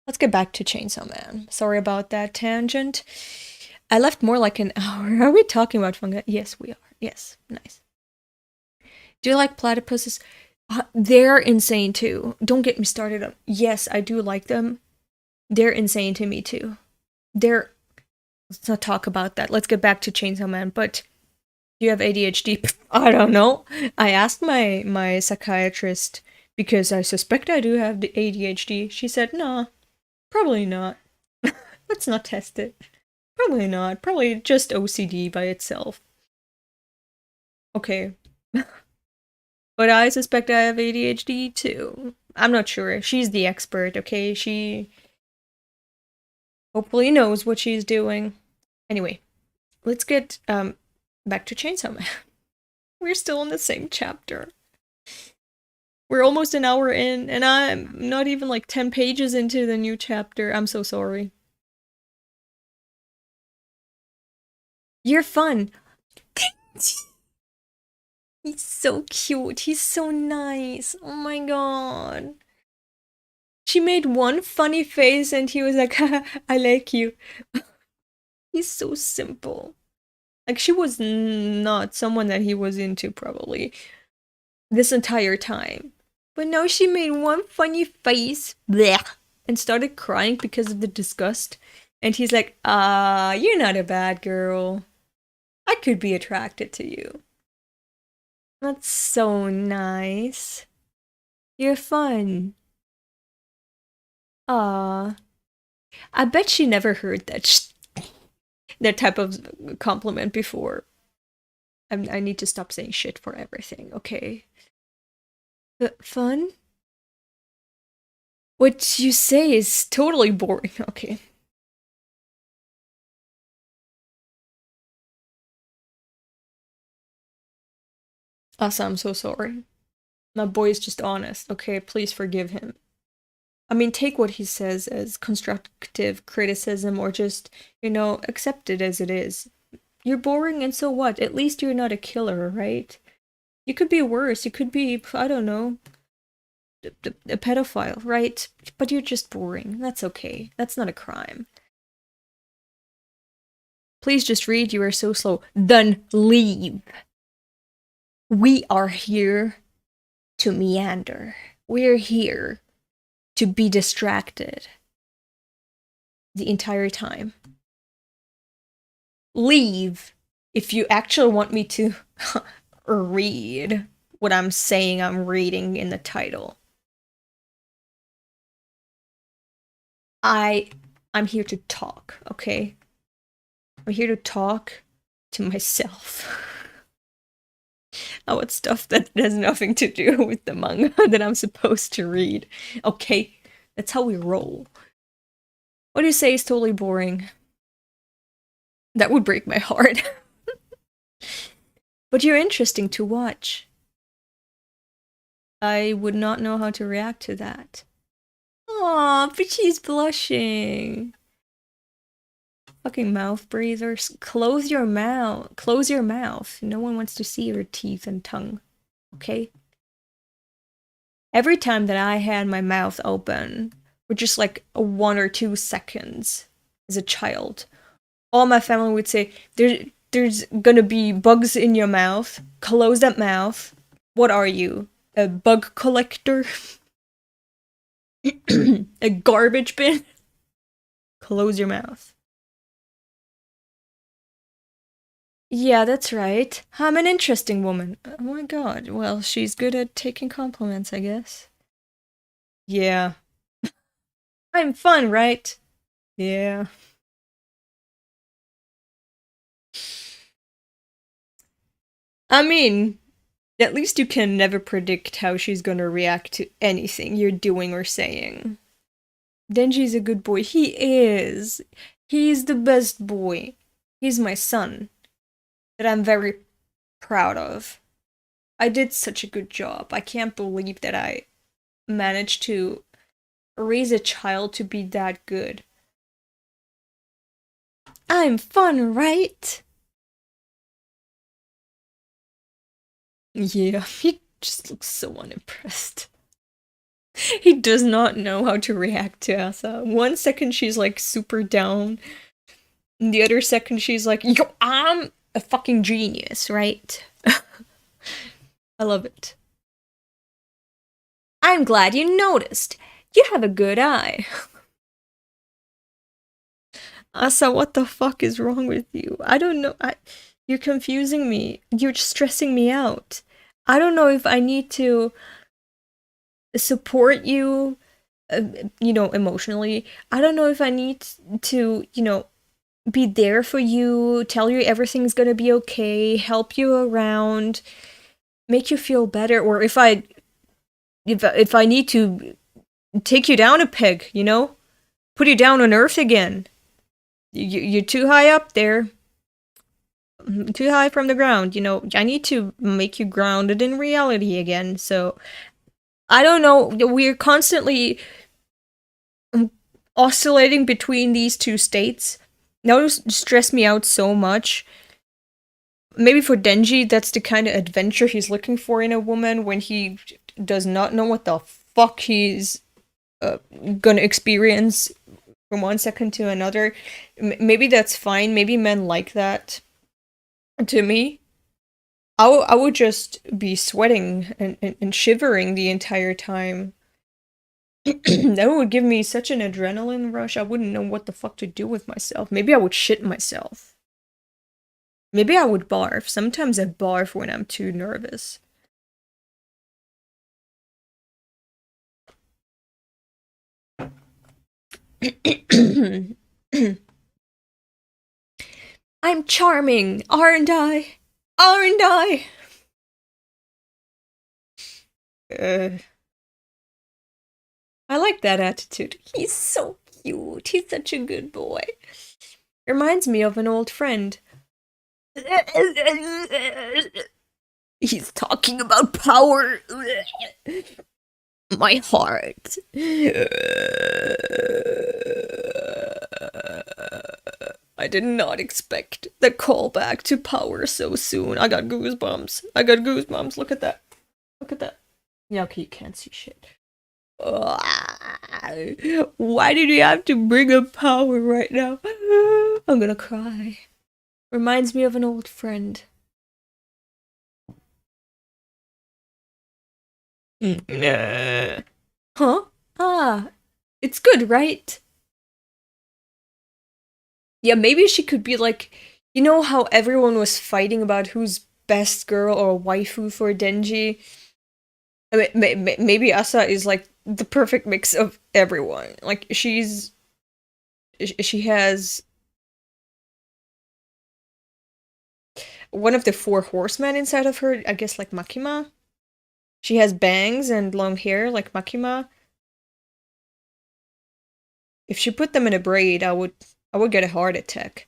Let's get back to Chainsaw Man. Sorry about that tangent. I left more like an hour. Are we talking about fungi? Yes, we are. Yes, nice. Do you like platypuses? They're insane too. Don't get me started on. Yes, I do like them. They're insane to me too. Let's not talk about that. Let's get back to Chainsaw Man. But Do you have ADHD? I don't know. I asked my psychiatrist because I suspect I do have the ADHD. She said, nah, probably not. Let's not test it. Probably not. Probably just OCD by itself. Okay. But I suspect I have ADHD too. I'm not sure. She's the expert, okay? She hopefully knows what she's doing. Anyway, let's get back to Chainsaw Man. We're still in the same chapter. We're almost an hour in, and I'm not even like 10 pages into the new chapter. I'm so sorry. You're fun. He's so cute. He's so nice. Oh my god. She made one funny face and he was like, I like you. He's so simple. Like, she was not someone that he was into, probably, this entire time. But now she made one funny face, bleh, and started crying because of the disgust. And he's like, you're not a bad girl. I could be attracted to you. That's so nice. You're fun. Ah, I bet she never heard that type of compliment before. I need to stop saying shit for everything, okay? But fun? What you say is totally boring, okay. Asa, I'm so sorry. My boy is just honest, okay? Please forgive him. I mean, take what he says as constructive criticism or just, accept it as it is. You're boring and so what? At least you're not a killer, right? You could be worse. You could be, I don't know, a pedophile, right? But you're just boring. That's okay. That's not a crime. Please just read. You are so slow. Then leave. We are here to meander. We're here to be distracted the entire time. Leave if you actually want me to read what I'm saying I'm reading in the title. I'm here to talk, okay? I'm here to talk to myself about stuff that has nothing to do with the manga that I'm supposed to read. Okay, that's how we roll. What do you say is totally boring? That would break my heart. But you're interesting to watch. I would not know how to react to that. Aw, but she's blushing. Fucking mouth breathers. Close your mouth. Close your mouth. No one wants to see your teeth and tongue. Okay? Every time that I had my mouth open, for just like 1 or 2 seconds as a child, all my family would say, there's gonna be bugs in your mouth. Close that mouth. What are you? A bug collector? A garbage bin? Close your mouth. Yeah, that's right. I'm an interesting woman. Oh my god. Well, she's good at taking compliments, I guess. Yeah. I'm fun, right? Yeah. I mean, at least you can never predict how she's gonna react to anything you're doing or saying. Denji's a good boy. He is. He's the best boy. He's my son. That I'm very proud of. I did such a good job. I can't believe that I managed to raise a child to be that good. I'm fun, right? Yeah, he just looks so unimpressed. He does not know how to react to Asa. 1 second she's like super down. And the other second she's like, yo, I'm a fucking genius, right? I love it. I'm glad you noticed. You have a good eye. Asa, what the fuck is wrong with you? I don't know. You're confusing me. You're stressing me out. I don't know if I need to support you, emotionally. I don't know if I need to, be there for you, tell you everything's gonna be okay, help you around, make you feel better, or if I need to take you down a peg, put you down on Earth again. You're too high up there. Too high from the ground, I need to make you grounded in reality again, so I don't know, we're constantly oscillating between these two states. That would stress me out so much. Maybe for Denji, that's the kind of adventure he's looking for in a woman when he does not know what the fuck he's gonna experience from one second to another. Maybe that's fine, maybe men like that. To me, I would just be sweating and shivering the entire time. That would give me such an adrenaline rush, I wouldn't know what the fuck to do with myself. Maybe I would shit myself. Maybe I would barf. Sometimes I barf when I'm too nervous. I'm charming, aren't I? Aren't I? I like that attitude. He's so cute. He's such a good boy. Reminds me of an old friend. He's talking about power. My heart. I did not expect the callback to power so soon. I got goosebumps. Look at that. Yeah, okay, you can't see shit. Why did you have to bring up power right now? I'm gonna cry. Reminds me of an old friend. Huh? Ah, it's good, right? Yeah, maybe she could be like, how everyone was fighting about who's best girl or waifu for Denji? I mean, maybe Asa is like the perfect mix of everyone. Like, she has one of the four horsemen inside of her, I guess, like Makima. She has bangs and long hair like Makima. If she put them in a braid, I would get a heart attack.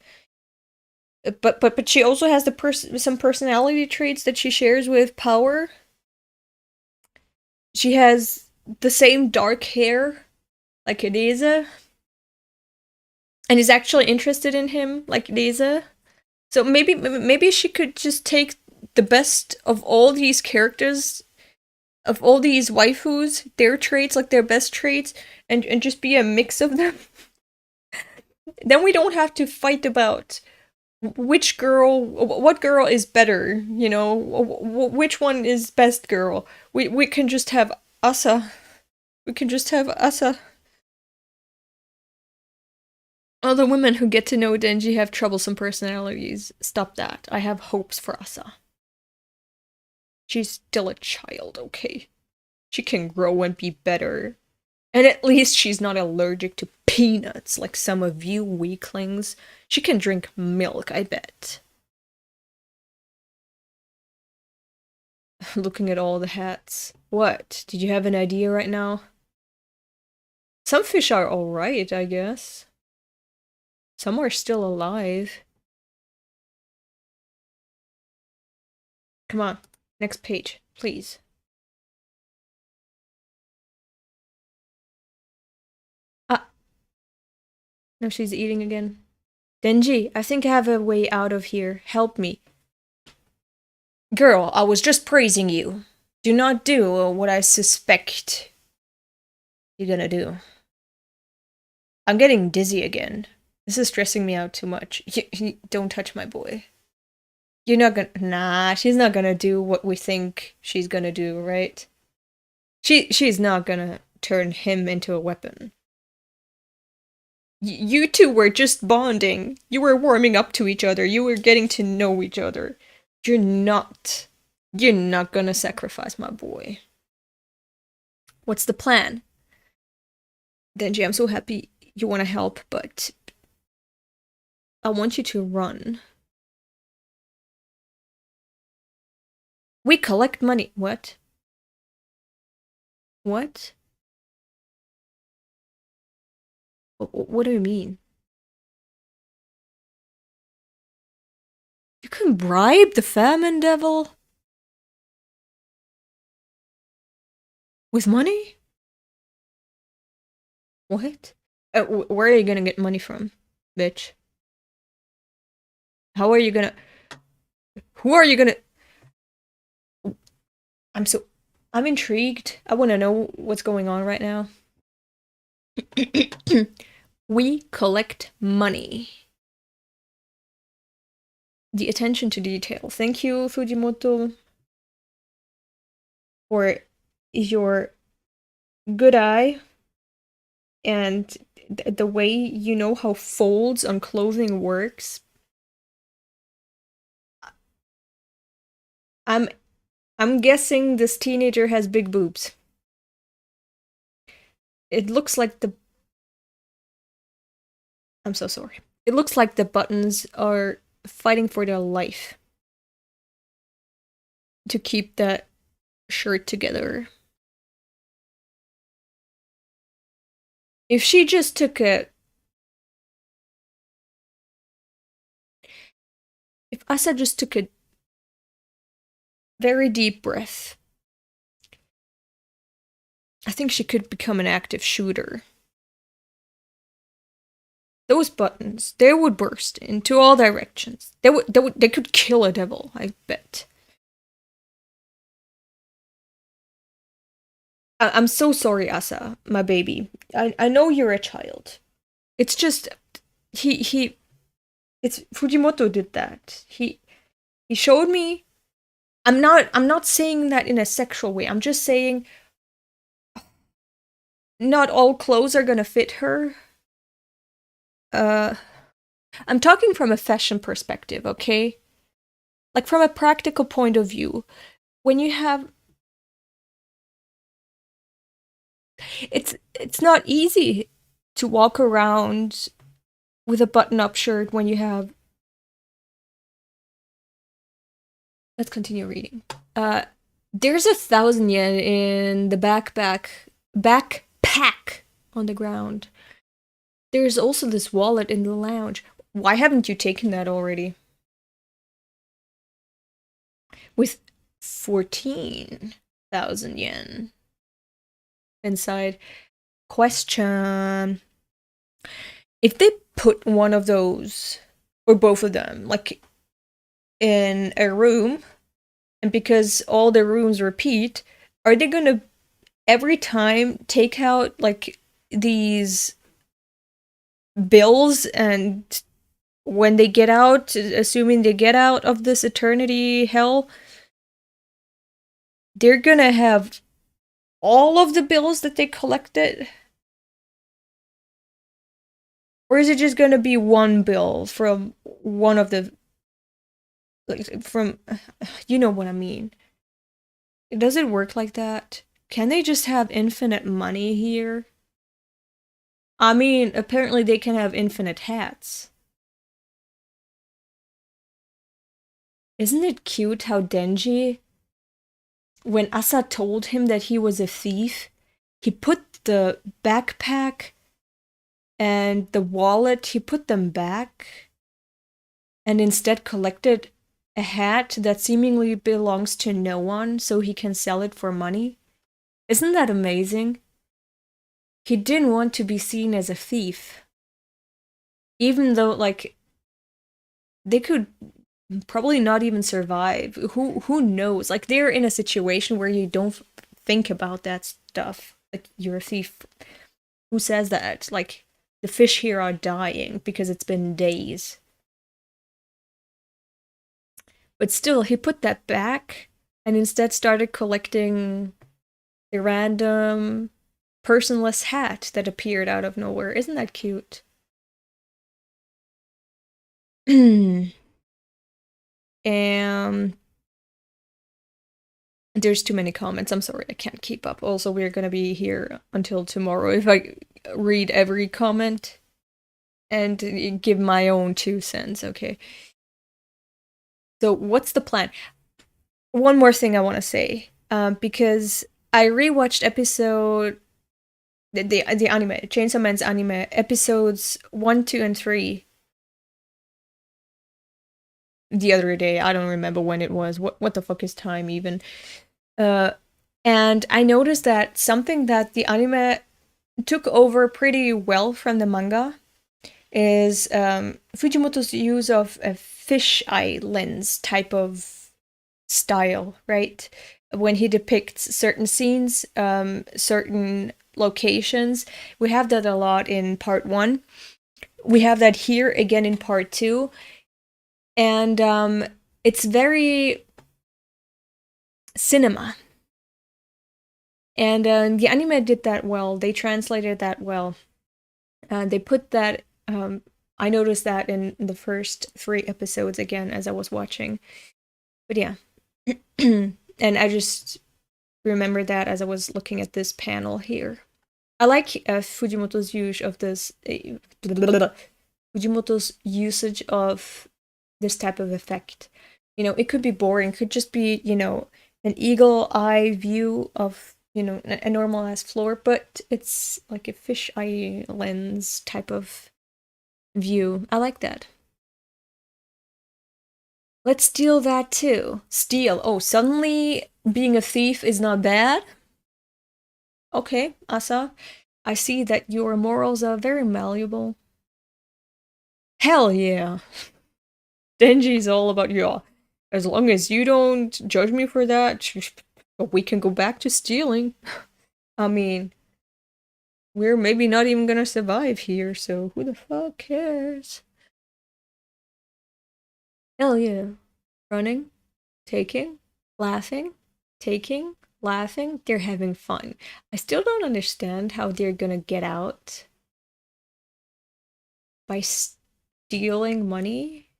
But she also has some personality traits that she shares with Power. She has the same dark hair like Ideza, and is actually interested in him like Ideza. So maybe she could just take the best of all these characters, of all these waifus, their traits, like their best traits, and just be a mix of them. Then we don't have to fight about what girl is better, which one is best girl. We can just have Asa. All the women who get to know Denji have troublesome personalities. Stop that. I have hopes for Asa. She's still a child, okay? She can grow and be better. And at least she's not allergic to peanuts like some of you weaklings. She can drink milk, I bet. Looking at all the hats. What? Did you have an idea right now? Some fish are alright, I guess. Some are still alive. Come on, next page, please. No, she's eating again. Denji, I think I have a way out of here. Help me. Girl, I was just praising you. Do not do what I suspect you're gonna do. I'm getting dizzy again. This is stressing me out too much. Don't touch my boy. You're not gonna- Nah, she's not gonna do what we think she's gonna do, right? She's not gonna turn him into a weapon. You two were just bonding. You were warming up to each other. You were getting to know each other. You're not. You're not gonna sacrifice my boy. What's the plan? Denji, I'm so happy you want to help, but I want you to run. We collect money. What? What? What do you mean? You can bribe the famine devil? With money? What? Where are you gonna get money from, bitch? How are you gonna... Who are you gonna... I'm intrigued. I want to know what's going on right now. We collect money. The attention to detail. Thank you, Fujimoto, for your good eye and the way you know how folds on clothing works. I'm guessing this teenager has big boobs. It looks like the... I'm so sorry. It looks like the buttons are fighting for their life to keep that shirt together. If she just took a... If Asa just took a very deep breath, I think she could become an active shooter. Those buttons, they would burst into all directions. They could kill a devil, I bet. I'm so sorry, Asa, my baby. I know you're a child. It's just it's Fujimoto did that. He showed me. I'm not saying that in a sexual way. I'm just saying not all clothes are gonna fit her. I'm talking from a fashion perspective, okay? Like from a practical point of view. When you have... It's not easy to walk around with a button-up shirt when you have... Let's continue reading. There's 1,000 yen in the backpack on the ground. There's also this wallet in the lounge. Why haven't you taken that already? With 14,000 yen inside. Question. If they put one of those, or both of them, like in a room, and because all the rooms repeat, are they gonna every time take out like these bills, and when they get out, assuming they get out of this eternity hell, they're gonna have all of the bills that they collected? Or is it just gonna be one bill from one of the... like, from... you know what I mean. Does it work like that? Can they just have infinite money here? I mean, apparently they can have infinite hats. Isn't it cute how Denji, when Asa told him that he was a thief, he put the backpack and the wallet, he put them back, and instead collected a hat that seemingly belongs to no one so he can sell it for money? Isn't that amazing? He didn't want to be seen as a thief. Even though, like, they could probably not even survive. Who knows? Like, they're in a situation where you don't think about that stuff. Like, you're a thief. Who says that? Like, the fish here are dying because it's been days. But still, he put that back and instead started collecting a random personless hat that appeared out of nowhere. Isn't that cute? And there's too many comments. I'm sorry, I can't keep up. Also, we're gonna be here until tomorrow. If I read every comment and give my own 2 cents, okay? So, what's the plan? One more thing I want to say, because I rewatched the anime, Chainsaw Man's anime, episodes 1, 2, and 3 the other day. I don't remember when it was. What the fuck is time even? And I noticed that something that the anime took over pretty well from the manga is Fujimoto's use of a fisheye lens type of style, right? When he depicts certain scenes, certain locations. We have that a lot in part 1. We have that here again in part 2. And it's very cinema. And the anime did that well. They translated that well. They put that. I noticed that in the first 3 episodes again as I was watching. But yeah. And I just remember that as I was looking at this panel here. I like Fujimoto's use of this. Fujimoto's usage of this type of effect. You know, it could be boring. It could just be, you know, an eagle eye view of, you know, a normal ass floor, but it's like a fisheye lens type of view. I like that. Let's steal that too. Steal. Oh, suddenly being a thief is not bad? Okay, Asa. I see that your morals are very malleable. Hell yeah. Denji's all about you. As long as you don't judge me for that, we can go back to stealing. I mean, we're maybe not even gonna survive here, so who the fuck cares? Hell yeah. Running, taking, laughing, taking, laughing. They're having fun. I still don't understand how they're gonna get out by stealing money.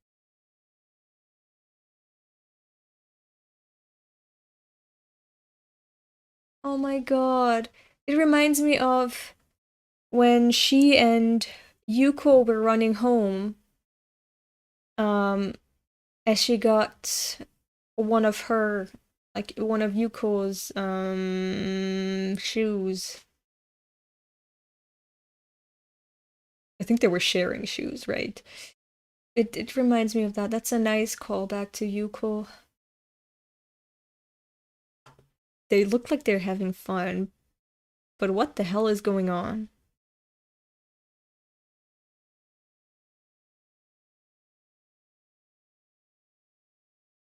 Oh my god. It reminds me of when she and Yuko were running home. As she got one of Yuko's shoes. I think they were sharing shoes, right? It reminds me of that. That's a nice callback to Yuko. They look like they're having fun, but what the hell is going on?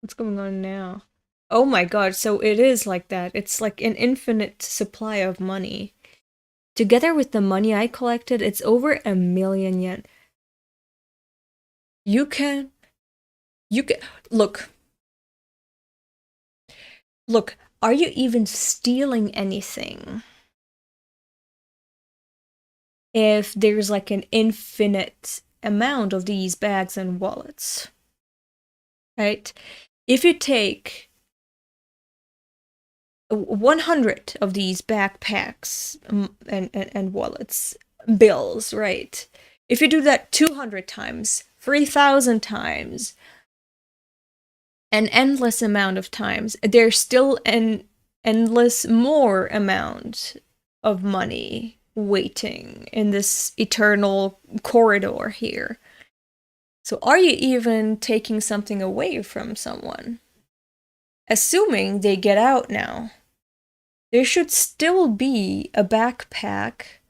What's going on now? Oh my god, so it is like that. It's like an infinite supply of money. Together with the money I collected, it's over 1,000,000 yen. You can look. Look, are you even stealing anything? If there's like an infinite amount of these bags and wallets, right? If you take 100 of these backpacks and wallets, bills, right? If you do that 200 times, 3,000 times, an endless amount of times, there's still an endless more amount of money waiting in this eternal corridor here. So are you even taking something away from someone? Assuming they get out now, there should still be a backpack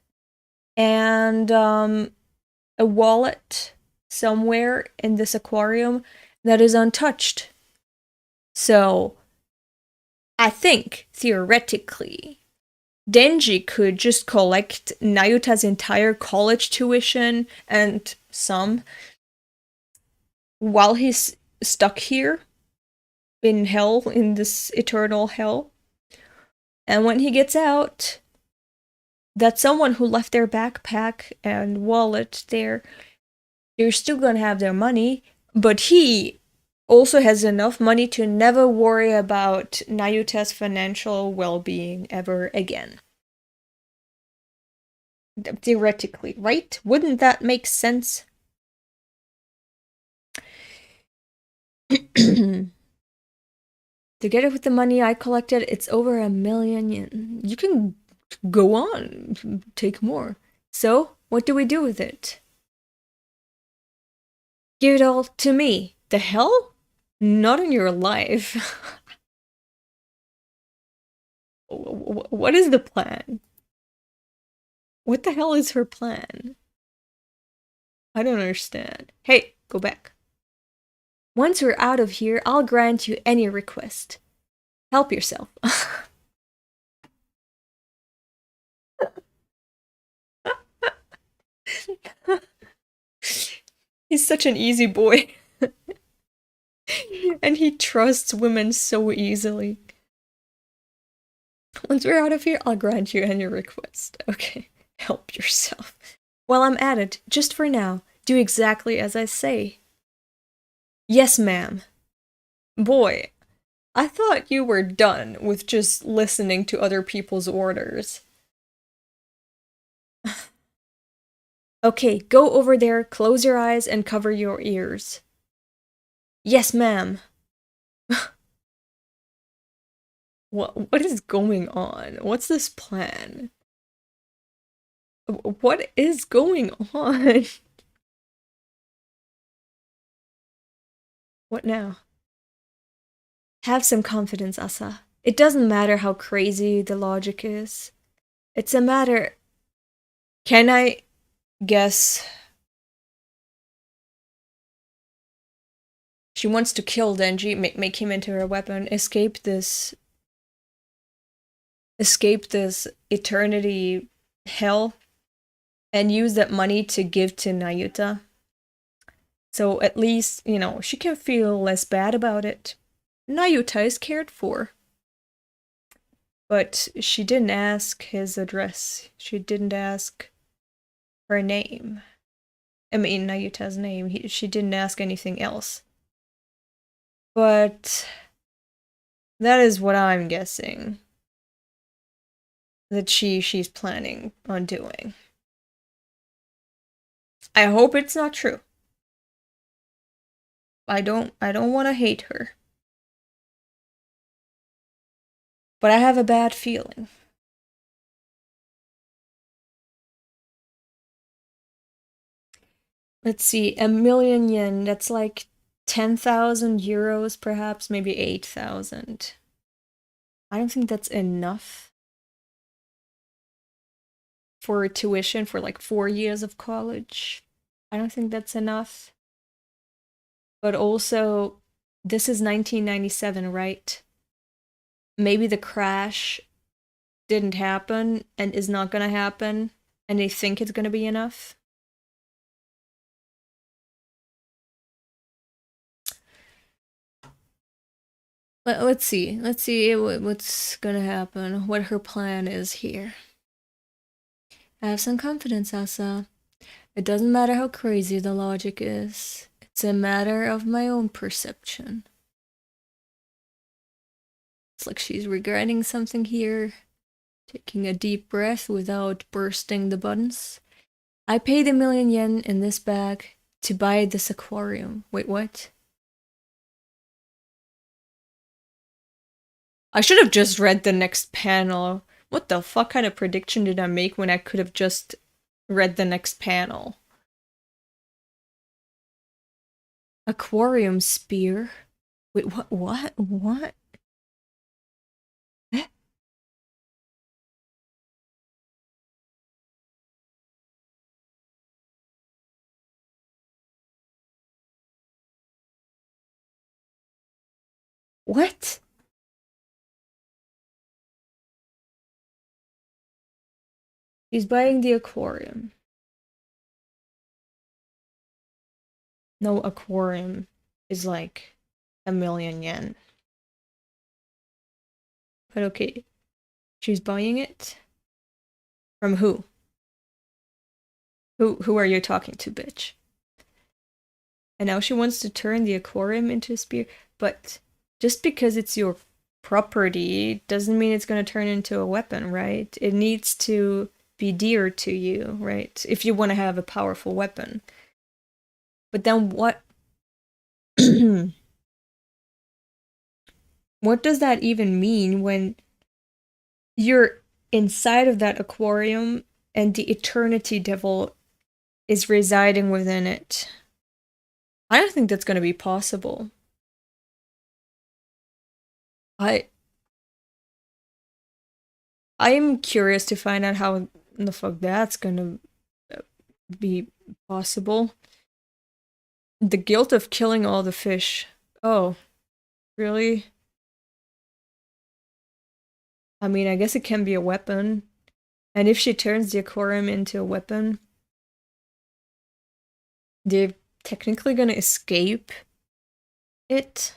and a wallet somewhere in this aquarium that is untouched. So, I think, theoretically, Denji could just collect Nayuta's entire college tuition and some while he's stuck here in hell, in this eternal hell. And when he gets out, that someone who left their backpack and wallet there, they're still gonna have their money, But he also has enough money to never worry about Nayuta's financial well-being ever again. Theoretically, right? Wouldn't that make sense? Together with the money I collected, it's over 1,000,000 yen. You can go on, take more. So, what do we do with it? Give it all to me. The hell? Not in your life. What is the plan? What the hell is her plan? I don't understand. Hey, go back. Once we're out of here, I'll grant you any request. Help yourself. He's such an easy boy. And he trusts women so easily. Once we're out of here, I'll grant you any request. Okay, help yourself. While I'm at it, just for now, do exactly as I say. Yes, ma'am. Boy, I thought you were done with just listening to other people's orders. Okay, go over there, close your eyes, and cover your ears. Yes, ma'am. What is going on? What's this plan? What is going on? What now? Have some confidence, Asa. It doesn't matter how crazy the logic is. It's a matter... Can I guess? She wants to kill Denji, make him into her weapon, escape this eternity hell, and use that money to give to Nayuta. So at least, you know, she can feel less bad about it. Nayuta is cared for. But she didn't ask his address. She didn't ask her name. I mean, Nayuta's name. She didn't ask anything else. But that is what I'm guessing that she's planning on doing. I hope it's not true. I don't want to hate her. But I have a bad feeling. Let's see, 1,000,000 yen, that's like 10,000 euros perhaps, maybe 8,000. I don't think that's enough for tuition for like 4 years of college. I don't think that's enough. But also, this is 1997, right? Maybe the crash didn't happen and is not gonna happen, and they think it's gonna be enough. Let's see what's gonna happen, what her plan is here. Have some confidence, Asa. It doesn't matter how crazy the logic is. It's a matter of my own perception. It's like she's regretting something here. Taking a deep breath without bursting the buttons. I paid 1,000,000 yen in this bag to buy this aquarium. Wait, what? I should have just read the next panel. What the fuck kind of prediction did I make when I could have just read the next panel? Aquarium spear? Wait, what? Eh? What? He's buying the aquarium. No aquarium is like 1,000,000 yen. But okay. She's buying it? From who? Who are you talking to, bitch? And now she wants to turn the aquarium into a spear. But just because it's your property doesn't mean it's going to turn into a weapon, right? It needs to be dear to you, right? If you want to have a powerful weapon. But then what? What does that even mean when you're inside of that aquarium and the Eternity Devil is residing within it? I don't think that's going to be possible. I'm curious to find out how the fuck that's gonna be possible. The guilt of killing all the fish. Oh, really? I mean, I guess it can be a weapon. And if she turns the aquarium into a weapon, they're technically gonna escape it.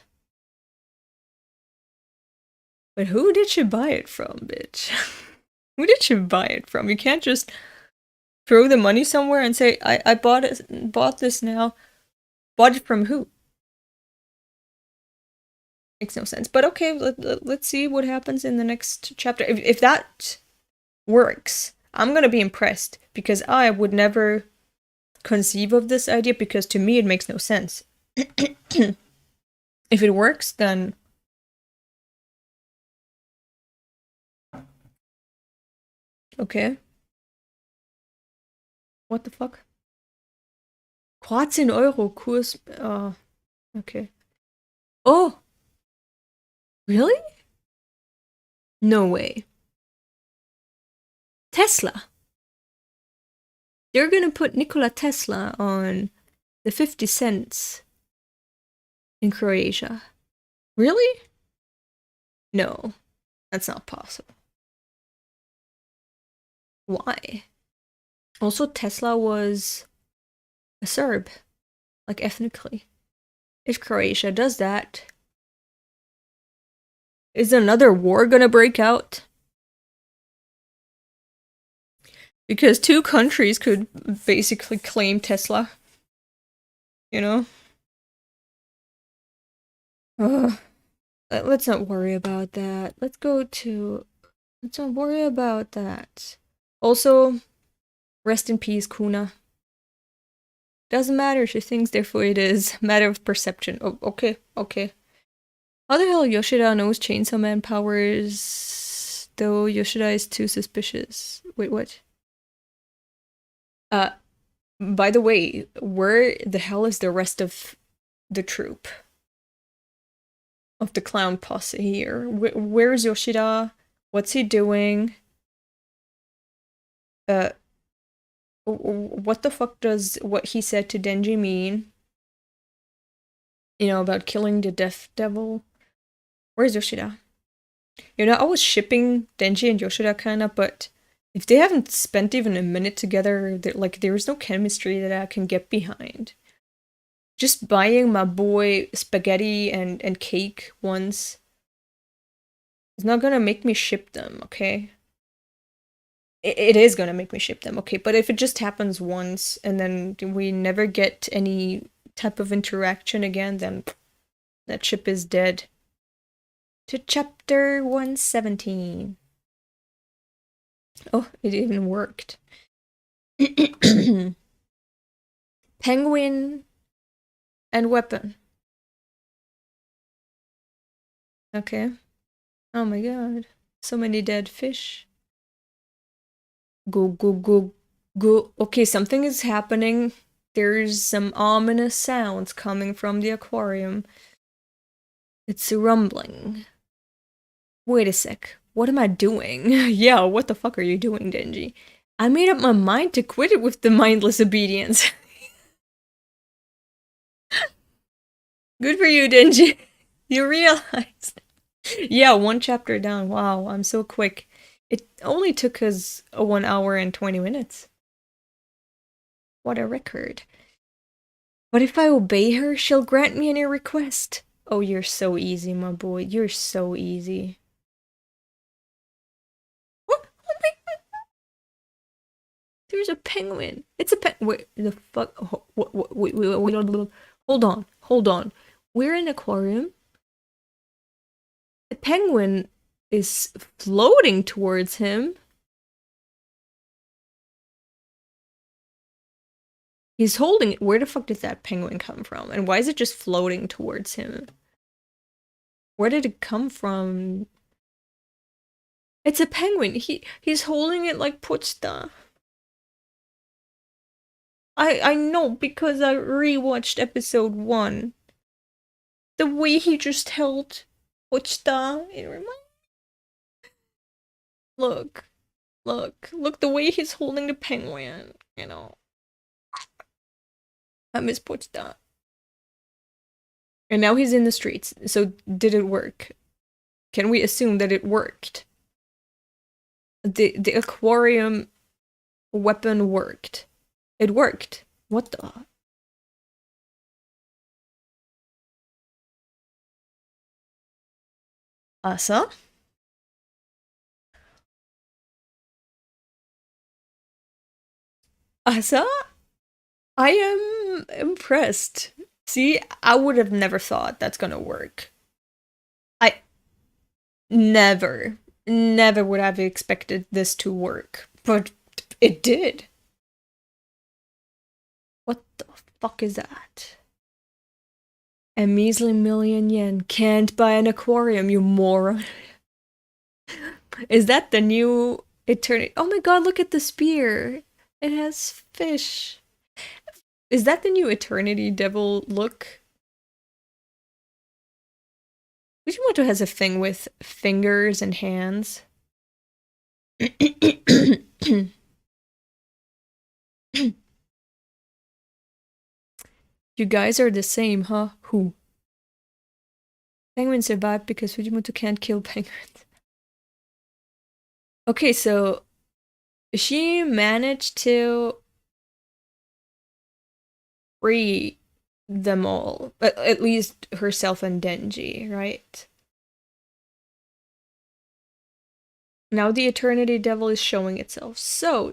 But who did she buy it from, bitch? Who did she buy it from? You can't just throw the money somewhere and say, I bought this now. Bought it from who? Makes no sense. But okay, let's see what happens in the next chapter. If that works, I'm gonna be impressed, because I would never conceive of this idea, because to me it makes no sense. If it works, then okay. What the fuck? 14 € Kurs. Oh, okay. Oh! Really? No way. Tesla. They're gonna put Nikola Tesla on the 50 cents in Croatia. Really? No, that's not possible. Why? Also, Tesla was a Serb, like ethnically. If Croatia does that, is another war gonna break out? Because 2 countries could basically claim Tesla. You know? Let's not worry about that. Let's not worry about that. Also, rest in peace, Kuna. Doesn't matter, she thinks, therefore it is. Matter of perception. Oh, okay, okay. How the hell Yoshida knows Chainsaw Man powers, though Yoshida is too suspicious? Wait, what? By the way, where the hell is the rest of the troop? Of the clown posse here? Where's Yoshida? What's he doing? What the fuck does what he said to Denji mean? You know, about killing the Death Devil? Where's Yoshida? You know, I was shipping Denji and Yoshida kinda, but if they haven't spent even a minute together, like, there is no chemistry that I can get behind. Just buying my boy spaghetti and cake once is not gonna make me ship them, okay? It is gonna make me ship them, okay? But if it just happens once and then we never get any type of interaction again, then that ship is dead. To chapter 117. Oh, it even worked. Penguin and weapon. Okay. Oh my god. So many dead fish. Go, go, go, go. Okay, something is happening. There's some ominous sounds coming from the aquarium. It's rumbling. Wait a sec. What am I doing? Yeah, what the fuck are you doing, Denji? I made up my mind to quit it with the mindless obedience. Good for you, Denji. You realized. Yeah, 1 chapter down. Wow, I'm so quick. It only took us 1 hour and 20 minutes. What a record. But if I obey her, she'll grant me any request. Oh, you're so easy, my boy. You're so easy. What? Oh my god. There's a penguin. It's a wait, the fuck? Wait, hold on. We're in an aquarium. The penguin is floating towards him. He's holding it. Where the fuck did that penguin come from? And why is it just floating towards him? Where did it come from? It's a penguin. He's holding it like Puchta. I know because I rewatched episode 1. The way he just held Puchta, it reminds. Look, the way he's holding the penguin, you know. I miss Puchta. And now he's in the streets. So did it work? Can we assume that it worked? The aquarium weapon worked. It worked. What the? Asa? Asa? I am impressed. See, I would have never thought that's gonna work. I never would have expected this to work, but it did. What the fuck is that? A measly $1,000,000 can't buy an aquarium, you moron. Is that the new eternity? Oh my god, look at the spear. It has fish. Is that the new Eternity Devil look? Fujimoto has a thing with fingers and hands. You guys are the same, huh? Who? Penguins survive because Fujimoto can't kill penguins. Okay, so she managed to free them all, at least herself and Denji, right? Now the Eternity Devil is showing itself. So,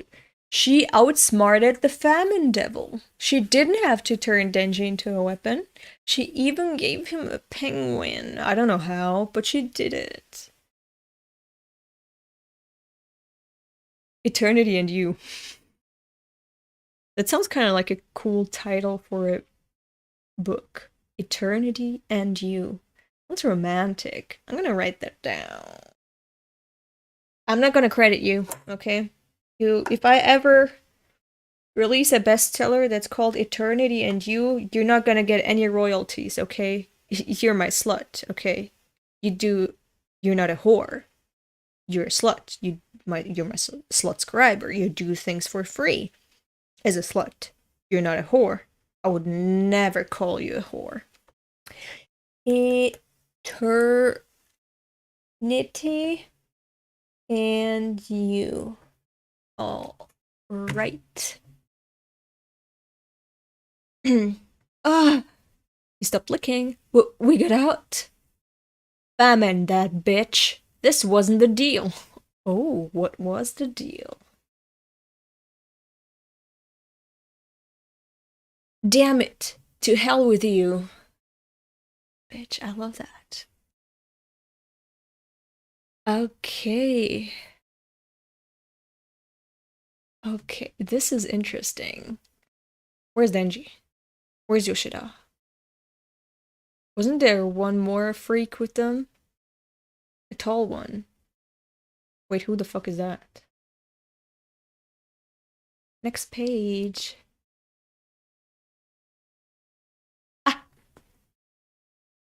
she outsmarted the Famine Devil. She didn't have to turn Denji into a weapon. She even gave him a penguin. I don't know how, but she did it. Eternity and You. That sounds kind of like a cool title for a book. Eternity and You. That's romantic. I'm gonna write that down. I'm not gonna credit you, okay? If I ever release a bestseller that's called Eternity and You, you're not gonna get any royalties, okay? You're my slut, okay? You're not a whore. You're a slut. You're my slut scriber. You do things for free. As a slut. You're not a whore. I would never call you a whore. Eternity and You. All right. Ah, he stopped licking. We got out. Famine that bitch. This wasn't the deal. Oh, what was the deal? Damn it. To hell with you. Bitch, I love that. Okay. Okay, this is interesting. Where's Denji? Where's Yoshida? Wasn't there one more freak with them? A tall one. Wait, who the fuck is that? Next page. Ah!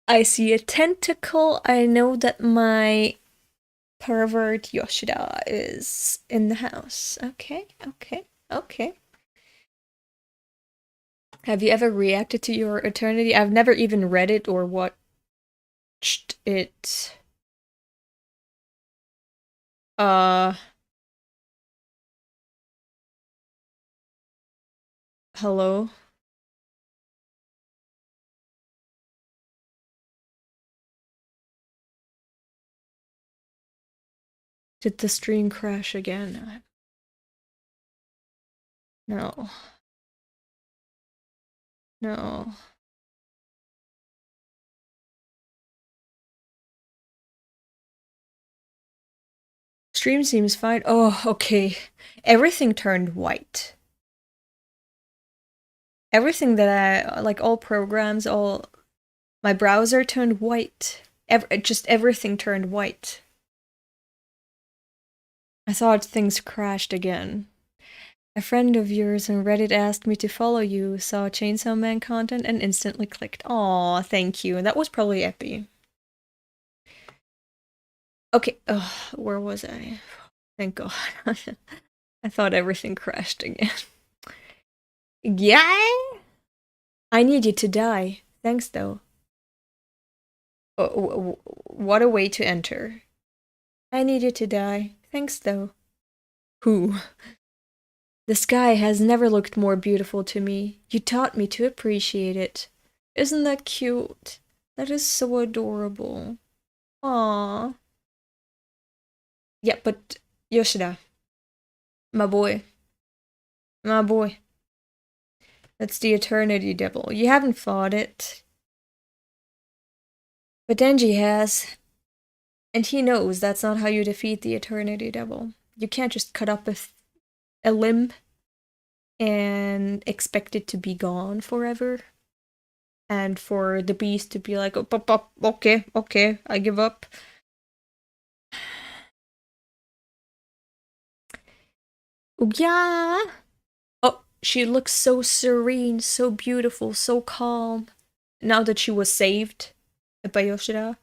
I see a tentacle. I know that my pervert Yoshida is in the house. Okay. Have you ever reacted to your Eternity? I've never even read it or watched it. Hello? Did the stream crash again? No. No. Stream seems fine. Oh, okay. Everything turned white. Everything that I like, all programs, all my browser turned white. Just everything turned white. I thought things crashed again. A friend of yours on Reddit asked me to follow you, saw Chainsaw Man content, and instantly clicked. Aw, thank you. That was probably Epi. Okay, where was I? Thank God. I thought everything crashed again. Yeah? I need you to die. Thanks, though. What a way to enter. I need you to die. Thanks, though. Who? The sky has never looked more beautiful to me. You taught me to appreciate it. Isn't that cute? That is so adorable. Aww. Yeah, but Yoshida. My boy. My boy. That's the Eternity Devil. You haven't fought it. But Denji has. And he knows that's not how you defeat the Eternity Devil. You can't just cut up a limb and expect it to be gone forever. And for the beast to be like, oh, okay, I give up. Yeah. Oh, she looks so serene, so beautiful, so calm. Now that she was saved by Yoshida.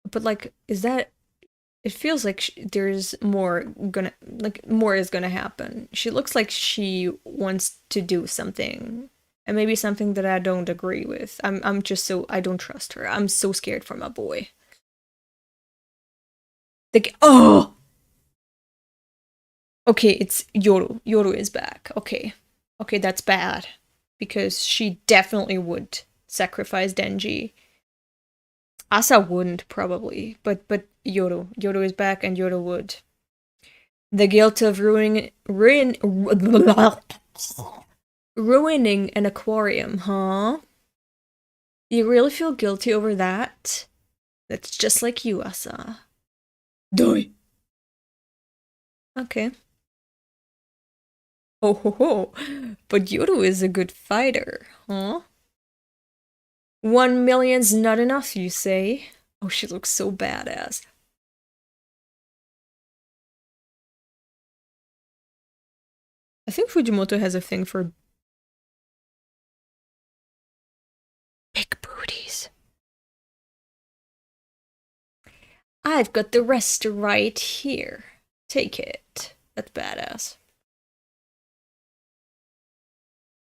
But like, is that... It feels like there's more is gonna happen. She looks like she wants to do something. And maybe something that I don't agree with. I'm just so... I don't trust her. I'm so scared for my boy. Oh! Okay, it's Yoru. Yoru is back. Okay. Okay, that's bad. Because she definitely would sacrifice Denji. Asa wouldn't, probably. But Yoru. Yoru is back and Yoru would. The guilt of ruining an aquarium, huh? You really feel guilty over that? That's just like you, Asa. Die! Okay. Oh ho ho! But Yoru is a good fighter, huh? 1 million's not enough, you say? Oh, she looks so badass. I think Fujimoto has a thing for big booties. I've got the rest right here. Take it. That's badass.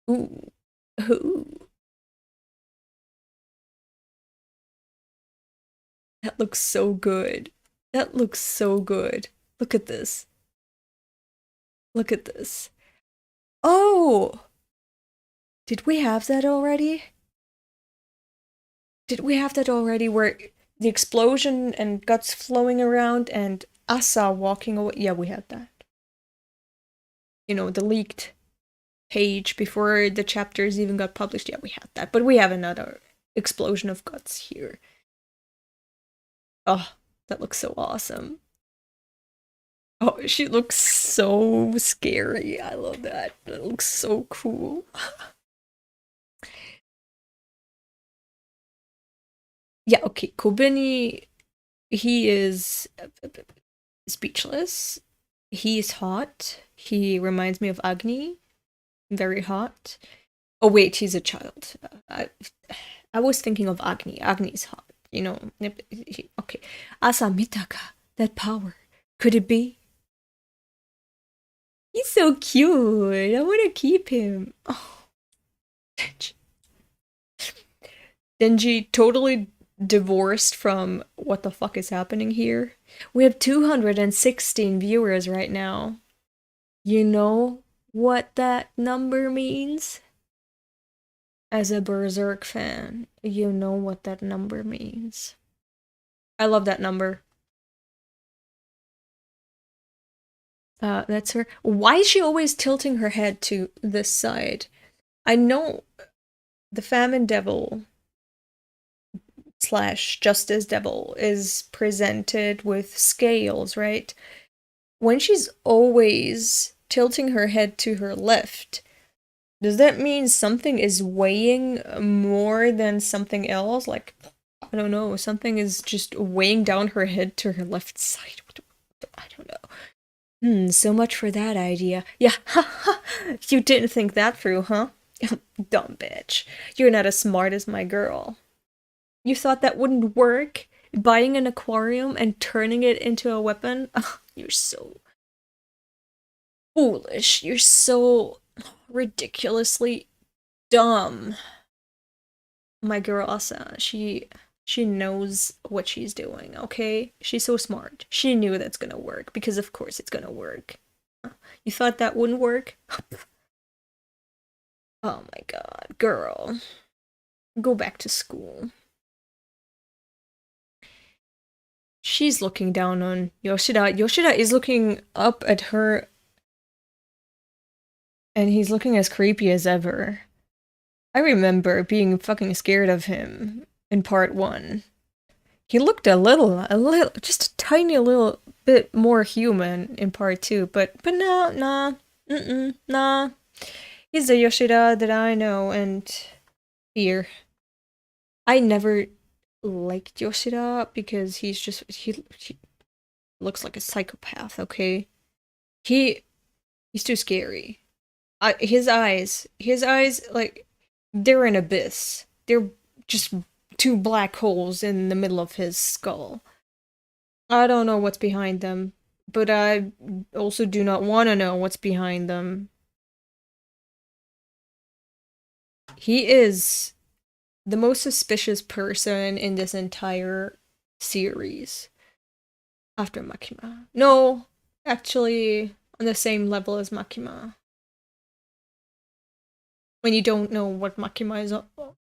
Ooh. Ooh. That looks so good. That looks so good. Look at this. Look at this. Oh! Did we have that already? Did we have that already where the explosion and guts flowing around and Asa walking away? Yeah, we had that. You know, the leaked page before the chapters even got published. Yeah, we had that. But we have another explosion of guts here. Oh, that looks so awesome. Oh, she looks so scary. I love that. That looks so cool. Yeah, okay. Kobeni, he is speechless. He is hot. He reminds me of Agni. Very hot. Oh wait, he's a child. I was thinking of Agni. Agni's hot. You know, okay. Asa Mitaka, that power. Could it be? He's so cute. I want to keep him. Oh. Denji totally divorced from what the fuck is happening here. We have 216 viewers right now. You know what that number means? As a Berserk fan, you know what that number means. I love that number. That's her. Why is she always tilting her head to this side? I know the Famine Devil slash Justice Devil is presented with scales, right? When she's always tilting her head to her left, does that mean something is weighing more than something else? Like, I don't know, something is just weighing down her head to her left side. I don't know. So much for that idea. Yeah, haha, you didn't think that through, huh? Dumb bitch. You're not as smart as my girl. You thought that wouldn't work? Buying an aquarium and turning it into a weapon? Ugh, you're so foolish. You're so ridiculously dumb. My girl Asa, she knows what she's doing, okay? She's so smart. She knew that's gonna work, because of course it's gonna work. You thought that wouldn't work? Oh my god, girl. Go back to school. She's looking down on Yoshida. Yoshida is looking up at her, and he's looking as creepy as ever. I remember being fucking scared of him in part 1. He looked a little, just a tiny little bit more human in part 2, but no, nah. He's the Yoshida that I know and fear. I never liked Yoshida because he looks like a psychopath, okay? He's too scary. His eyes, like, they're an abyss. They're just 2 black holes in the middle of his skull. I don't know what's behind them, but I also do not want to know what's behind them. He is the most suspicious person in this entire series. After Makima. No, actually, on the same level as Makima. When you don't know what Makima is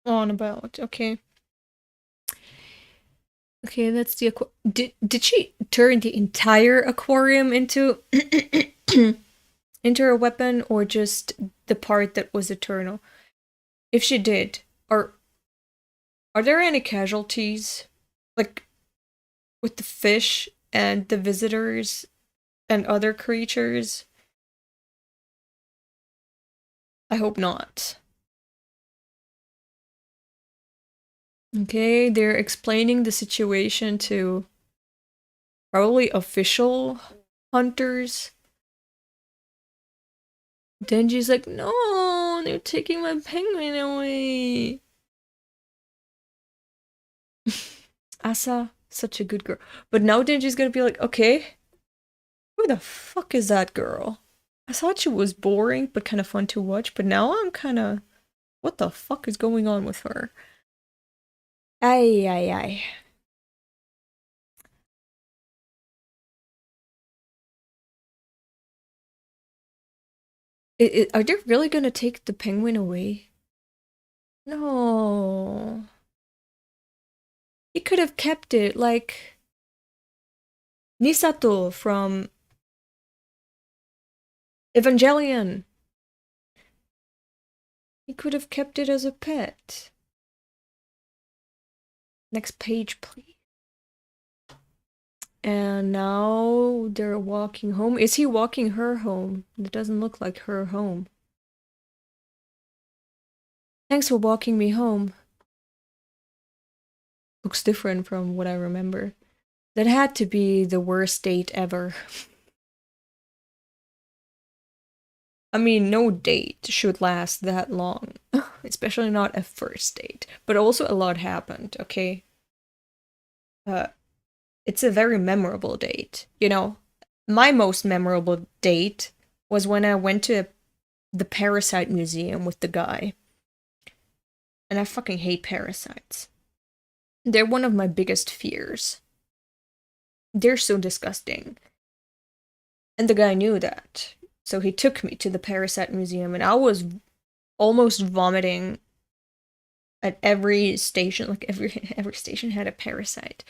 on about, okay? Okay, that's the did she turn the entire aquarium into into a weapon, or just the part that was eternal? If she did, are there any casualties? Like, with the fish and the visitors and other creatures? I hope not. Okay, they're explaining the situation to probably official hunters. Denji's like, no, they're taking my penguin away. Asa, such a good girl. But now Denji's gonna be like, okay, who the fuck is that girl? I thought she was boring, but kind of fun to watch, but now I'm kind of, what the fuck is going on with her? Ay. Are they really gonna take the penguin away? No. He could have kept it like Nisato from Evangelion. He could have kept it as a pet. Next page, please. And now they're walking home. Is he walking her home? It doesn't look like her home. Thanks for walking me home. Looks different from what I remember. That had to be the worst date ever. I mean, no date should last that long. Especially not a first date. But also a lot happened, okay? It's a very memorable date. You know, my most memorable date was when I went to the Parasite Museum with the guy. And I fucking hate parasites. They're one of my biggest fears. They're so disgusting. And the guy knew that. So he took me to the Parasite Museum, and I was almost vomiting at every station. Like, every station had a parasite.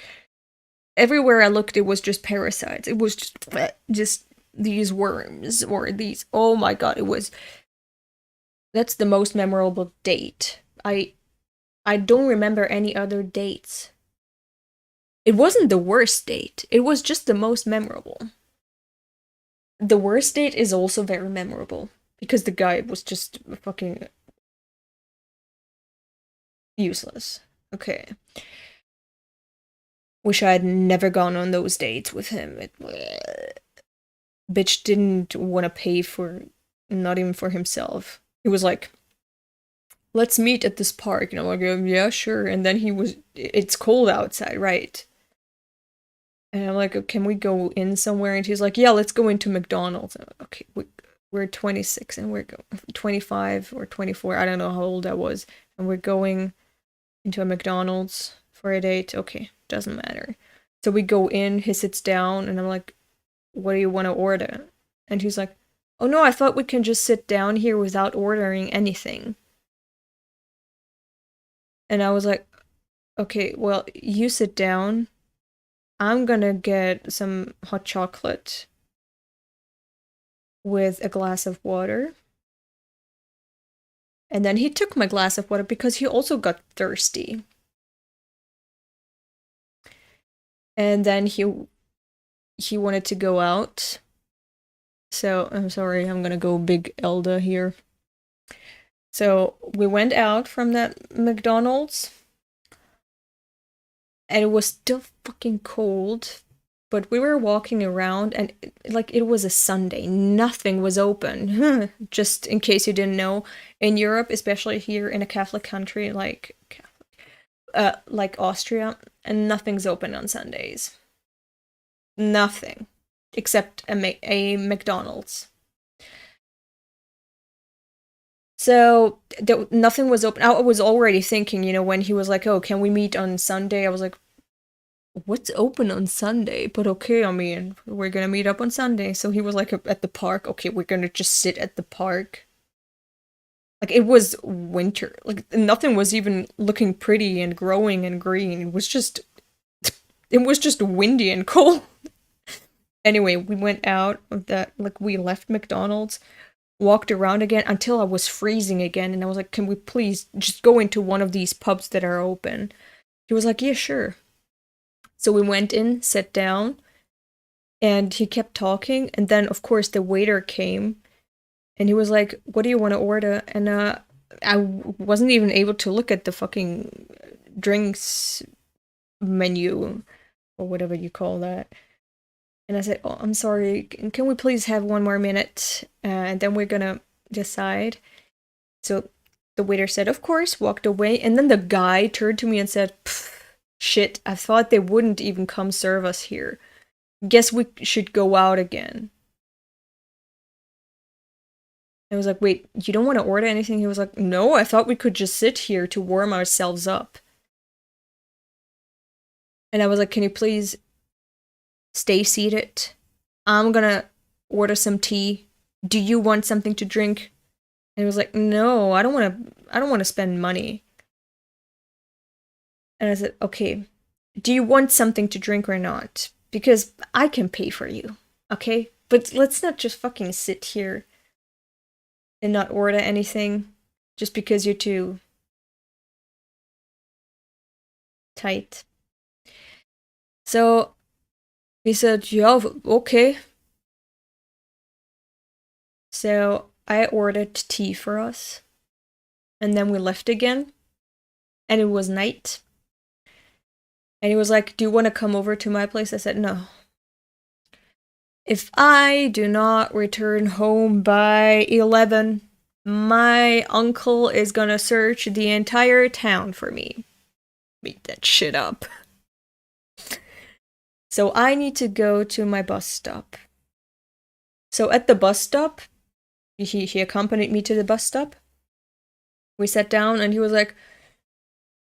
Everywhere I looked, it was just parasites. It was just these worms, or these, oh my god, it was, that's the most memorable date. I don't remember any other dates It wasn't the worst date, it was just the most memorable. The worst date is also very memorable, because the guy was just fucking useless. Okay. Wish I had never gone on those dates with him. Bitch didn't want to pay for, not even for himself. He was like, let's meet at this park. And I'm like, yeah, sure. And then it's cold outside, right? And I'm like, can we go in somewhere? And he's like, yeah, let's go into McDonald's. I'm like, okay, we're 26 and we're 25 or 24. I don't know how old I was. And we're going into a McDonald's for a date. Okay, doesn't matter. So we go in, he sits down, and I'm like, what do you want to order? And he's like, oh no, I thought we can just sit down here without ordering anything. And I was like, okay, well, you sit down. I'm gonna get some hot chocolate with a glass of water. And then he took my glass of water because he also got thirsty. And then he wanted to go out. So, I'm sorry, I'm gonna go big Elda here. So, we went out from that McDonald's. And it was still fucking cold. But we were walking around and it was a Sunday. Nothing was open. Just in case you didn't know, in Europe, especially here in a Catholic country like Austria, and nothing's open on Sundays. Nothing. Except a McDonald's. So nothing was open. I was already thinking, when he was like, oh, can we meet on Sunday? I was like, what's open on Sunday? But okay, I mean, we're gonna meet up on Sunday. So he was like at the park. Okay, we're gonna just sit at the park. Like, it was winter. Like, nothing was even looking pretty and growing and green. It was just windy and cold. Anyway, we went out of that, we left McDonald's, walked around again until I was freezing again, and I was like, can we please just go into one of these pubs that are open? He was like, yeah, sure. So we went in, sat down, and he kept talking, and then, of course, the waiter came, and he was like, what do you want to order? And I wasn't even able to look at the fucking drinks menu, or whatever you call that. And I said, oh, I'm sorry, can we please have one more minute? And then we're gonna decide. So the waiter said, of course, walked away. And then the guy turned to me and said, shit, I thought they wouldn't even come serve us here. Guess we should go out again. I was like, wait, you don't want to order anything? He was like, no, I thought we could just sit here to warm ourselves up. And I was like, can you please stay seated? I'm gonna order some tea. Do you want something to drink? And he was like, no, I don't want to spend money. And I said, okay, do you want something to drink or not? Because I can pay for you, okay? But let's not just fucking sit here and not order anything just because you're too tight. So he said, yeah, okay. So I ordered tea for us. And then we left again. And it was night. And he was like, do you want to come over to my place? I said, no. If I do not return home by 11, my uncle is gonna search the entire town for me. Beat that shit up. So I need to go to my bus stop. So at the bus stop, he accompanied me to the bus stop. We sat down and he was like,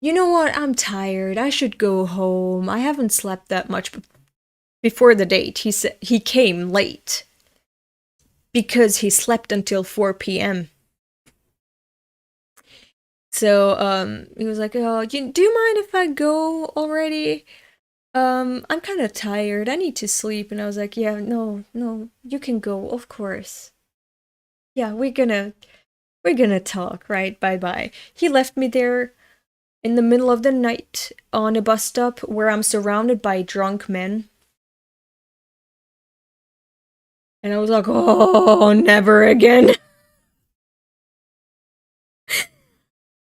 you know what, I'm tired. I should go home. I haven't slept that much. Before the date, he said he came late because he slept until 4 p.m. So he was like, oh, do you mind if I go already? I'm kind of tired. I need to sleep. And I was like, yeah, no, you can go, of course. Yeah, we're gonna talk, right? Bye-bye. He left me there in the middle of the night on a bus stop where I'm surrounded by drunk men. And I was like, oh, never again.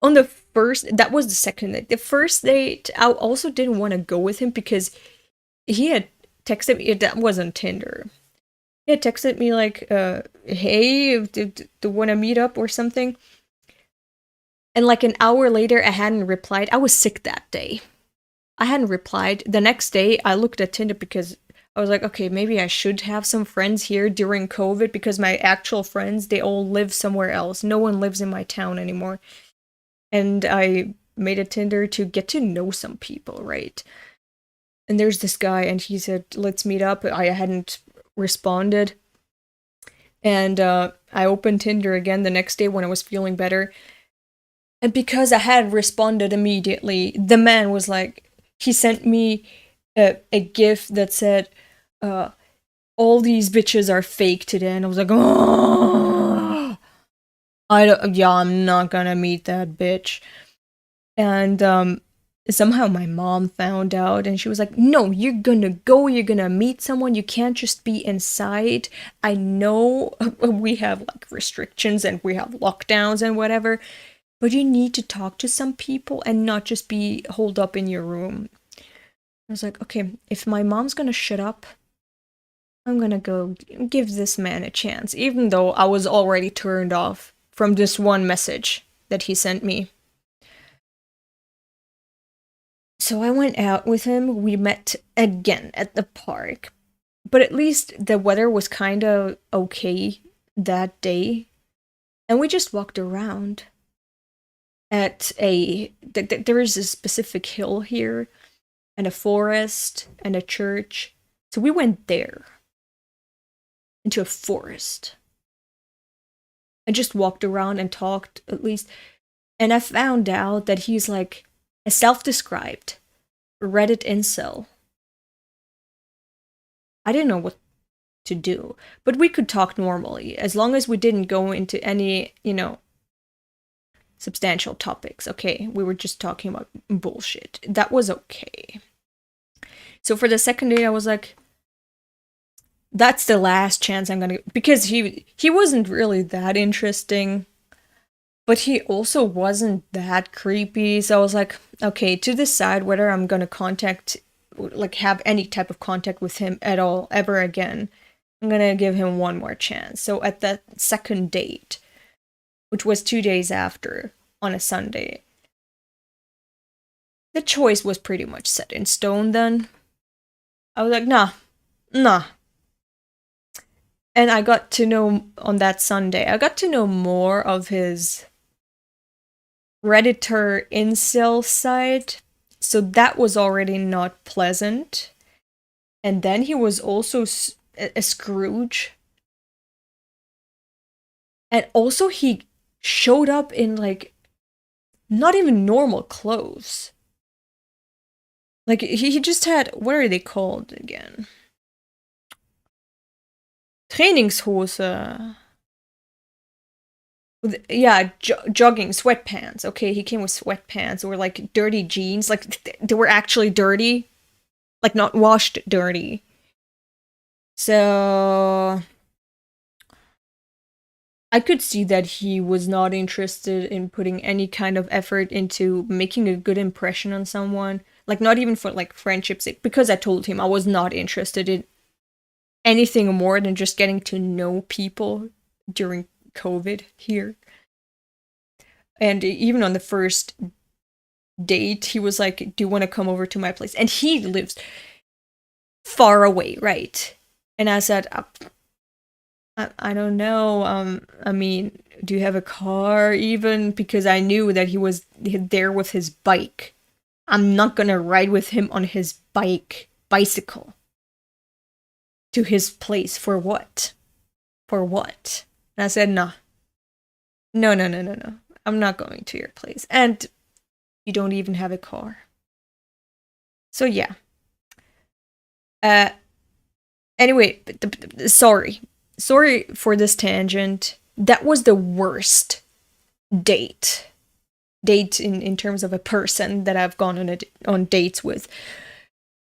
On the first, that was the second date. The first date, I also didn't want to go with him because he had texted me, that wasn't Tinder. He had texted me like, hey, do want to meet up or something? And like an hour later, I hadn't replied. I was sick that day. I hadn't replied. The next day, I looked at Tinder because I was like, okay, maybe I should have some friends here during COVID because my actual friends, they all live somewhere else. No one lives in my town anymore. And I made a Tinder to get to know some people, right? And there's this guy, and he said, let's meet up. I hadn't responded. And I opened Tinder again the next day when I was feeling better. And because I had responded immediately, the man was like, he sent me a GIF that said, all these bitches are fake today. And I was like, oh, I'm not gonna meet that bitch. And somehow my mom found out and she was like, no, you're gonna go, you're gonna meet someone, you can't just be inside. I know we have like restrictions and we have lockdowns and whatever, but you need to talk to some people and not just be holed up in your room. I was like, okay, if my mom's gonna shut up, I'm gonna go give this man a chance, even though I was already turned off from this one message that he sent me. So I went out with him. We met again at the park. But at least the weather was kind of okay that day. And we just walked around at there is a specific hill here, and a forest, and a church. So we went there, into a forest. And just walked around and talked, at least. And I found out that he's like a self-described Reddit incel. I didn't know what to do, but we could talk normally, as long as we didn't go into any, substantial topics. Okay, we were just talking about bullshit. That was okay. So for the second date, I was like, that's the last chance I'm gonna, because he wasn't really that interesting, but he also wasn't that creepy. So I was like, okay, to decide whether I'm gonna have any type of contact with him at all ever again, I'm gonna give him one more chance. So at that second date, which was 2 days after, on a Sunday, the choice was pretty much set in stone then. I was like, nah. And I got to know, on that Sunday, I got to know more of his Redditor incel side. So that was already not pleasant. And then he was also a Scrooge. And also he showed up in like not even normal clothes. Like he just had, what are they called again? Trainingshose. Yeah, jogging, sweatpants. Okay, he came with sweatpants or like dirty jeans. Like they were actually dirty. Like not washed dirty. So I could see that he was not interested in putting any kind of effort into making a good impression on someone. Like not even for like friendship's sake, because I told him I was not interested in anything more than just getting to know people during COVID here. And even on the first date, he was like, do you want to come over to my place? And he lives far away, right? And I said, I don't know. I mean, do you have a car even? Because I knew that he was there with his bike. I'm not gonna ride with him on his bicycle to his place. For what? For what? And I said, nah. No. I'm not going to your place. And you don't even have a car. So yeah. Anyway, sorry for this tangent. That was the worst date date in terms of a person that I've gone on dates with.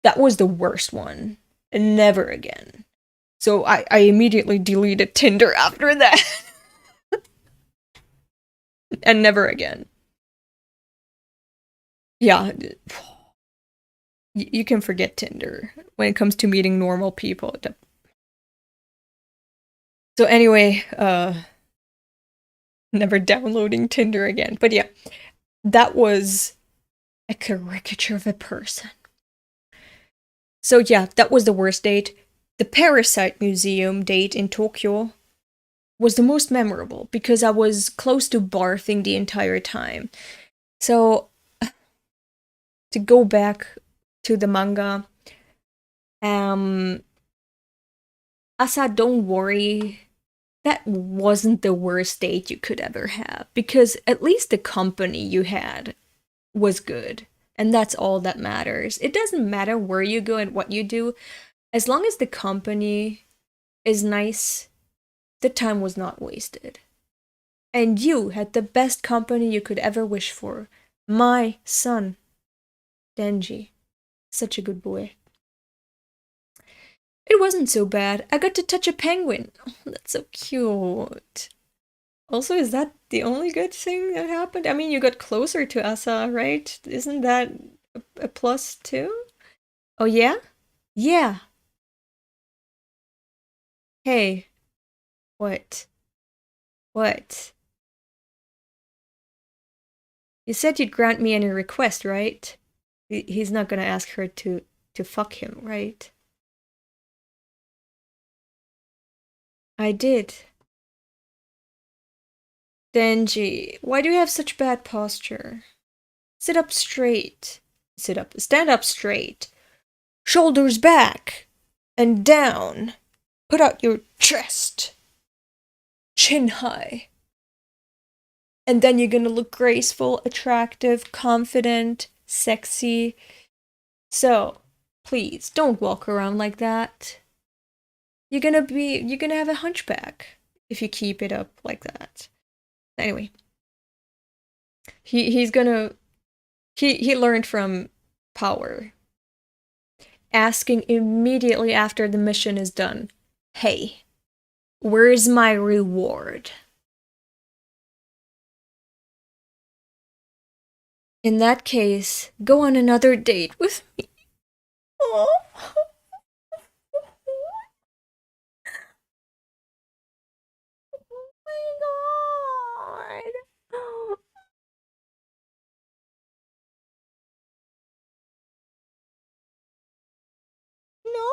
That was the worst one. And never again. So I immediately deleted Tinder after that. And never again. Yeah. You can forget Tinder when it comes to meeting normal people. So anyway, never downloading Tinder again. But yeah, that was a caricature of a person. So yeah, that was the worst date. The Parasite Museum date in Tokyo was the most memorable because I was close to barfing the entire time. So, to go back to the manga, Asa, don't worry. That wasn't the worst date you could ever have because at least the company you had was good. And that's all that matters. It doesn't matter where you go and what you do. As long as the company is nice, the time was not wasted. And you had the best company you could ever wish for. My son, Denji. Such a good boy. It wasn't so bad. I got to touch a penguin. Oh, that's so cute. Also, is that the only good thing that happened? I mean, you got closer to Asa, right? Isn't that a plus too? Oh, yeah? Yeah. Hey. What? What? You said you'd grant me any request, right? He's not gonna ask her to fuck him, right? I did. Denji, why do you have such bad posture? Sit up straight. Stand up straight. Shoulders back. And down. Put out your chest. Chin high. And then you're gonna look graceful, attractive, confident, sexy. So, please, don't walk around like that. You're gonna have a hunchback if you keep it up like that. Anyway. He learned from Power. Asking immediately after the mission is done, hey, where's my reward? In that case, go on another date with me. Oh. Oh my god. No.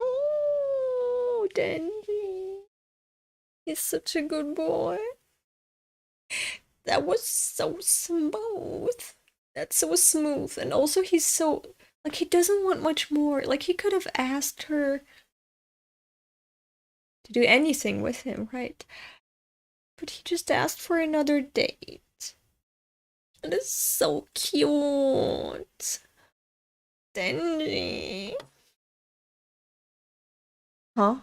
Oh, Denji. He's such a good boy. That was so smooth. That's so smooth. And also he's so, like, he doesn't want much more. Like, he could have asked her to do anything with him, right? But he just asked for another date. That is so cute. Denji. Huh?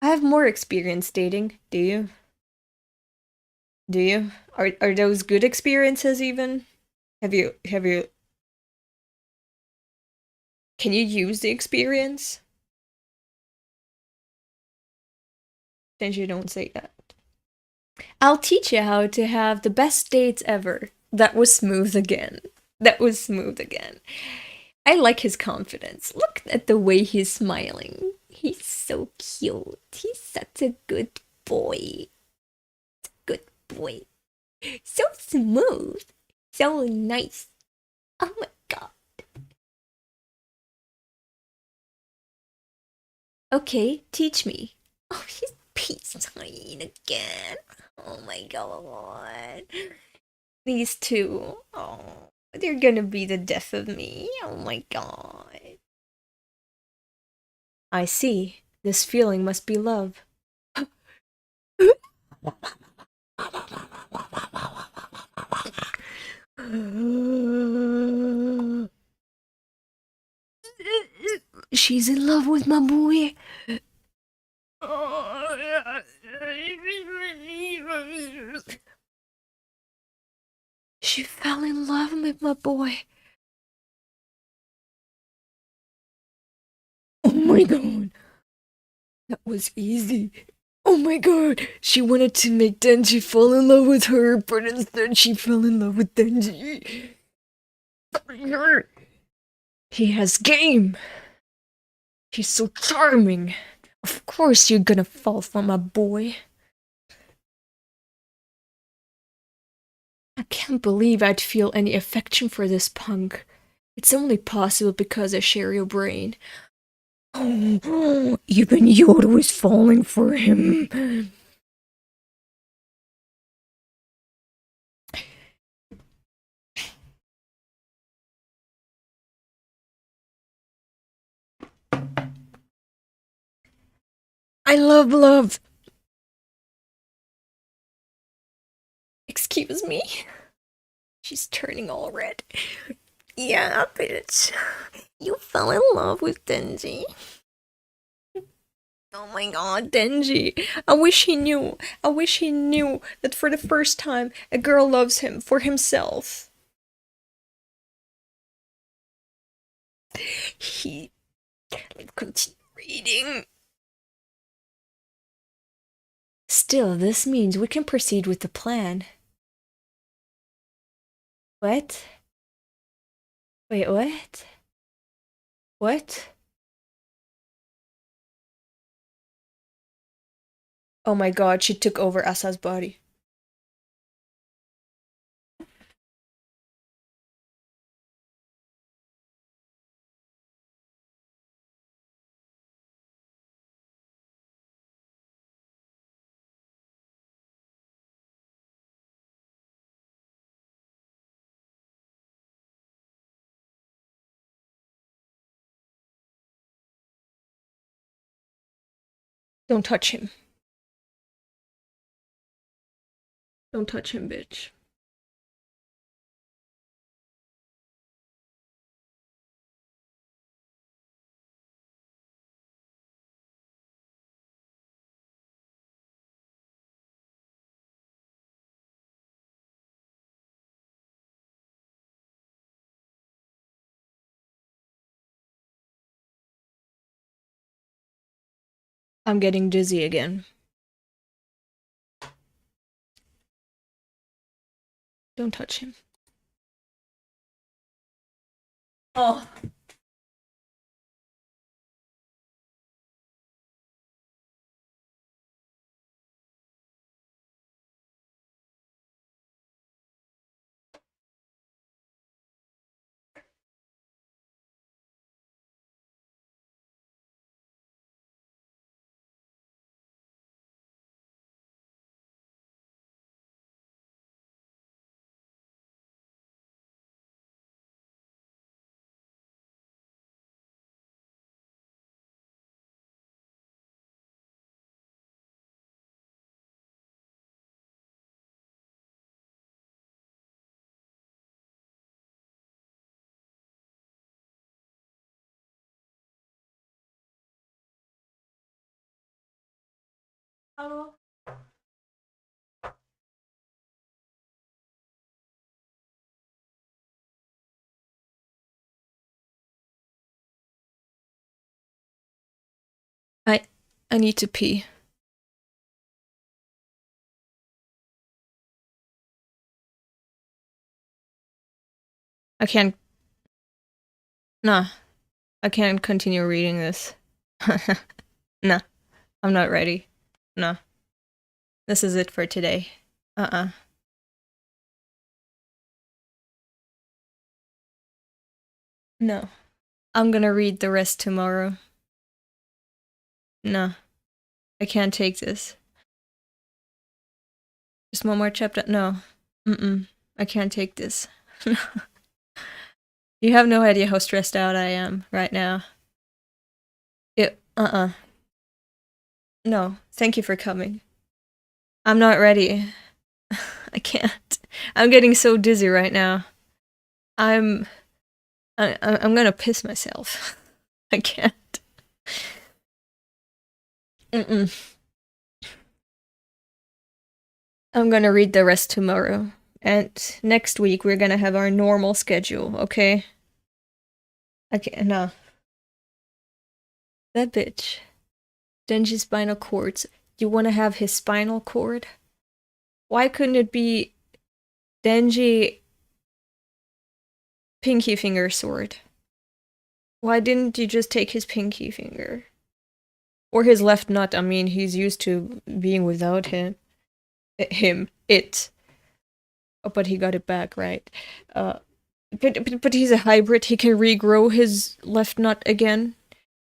I have more experience dating. Do you? Do you? Are those good experiences even? Have you can you use the experience? Denji, don't say that. I'll teach you how to have the best dates ever. That was smooth again. That was smooth again. I like his confidence. Look at the way he's smiling. He's so cute. He's such a good boy. Good boy. So smooth. So nice. Oh my god. Okay, teach me. Oh, he's peace sign again. Oh my god. These two. Oh, they're gonna be the death of me. Oh my god. I see. This feeling must be love. She's in love with my boy. fell in love with my boy. Oh my god. That was easy. Oh my god. She wanted to make Denji fall in love with her, but instead she fell in love with Denji. He has game. He's so charming. Of course you're gonna fall for my boy. I can't believe I'd feel any affection for this punk. It's only possible because I share your brain. Oh, even Yoda was falling for him. I love love. Excuse me? She's turning all red. Yeah, bitch. You fell in love with Denji. Oh my god, Denji. I wish he knew. I wish he knew that for the first time, a girl loves him for himself. Let's continue reading. Still, this means we can proceed with the plan. What? Wait, what? What? Oh my god, she took over Asa's body. Don't touch him. Don't touch him, bitch. I'm getting dizzy again. Don't touch him. Oh. Hello? I need to pee. I can't. Nah. I can't continue reading this. Nah. I'm not ready. Nah. This is it for today. No. I'm gonna read the rest tomorrow. No. I can't take this. Just one more chapter. No. I can't take this. You have no idea how stressed out I am right now. No. Thank you for coming. I'm not ready. I can't. I'm getting so dizzy right now. I'm gonna piss myself. I can't. I'm gonna read the rest tomorrow. And next week we're gonna have our normal schedule, okay? Okay, no. That bitch. Denji's spinal cords. You wanna have his spinal cord? Why couldn't it be Denji pinky finger sword? Why didn't you just take his pinky finger? Or his left nut, I mean, he's used to being without him. It. Oh, but he got it back, right? But he's a hybrid, he can regrow his left nut again.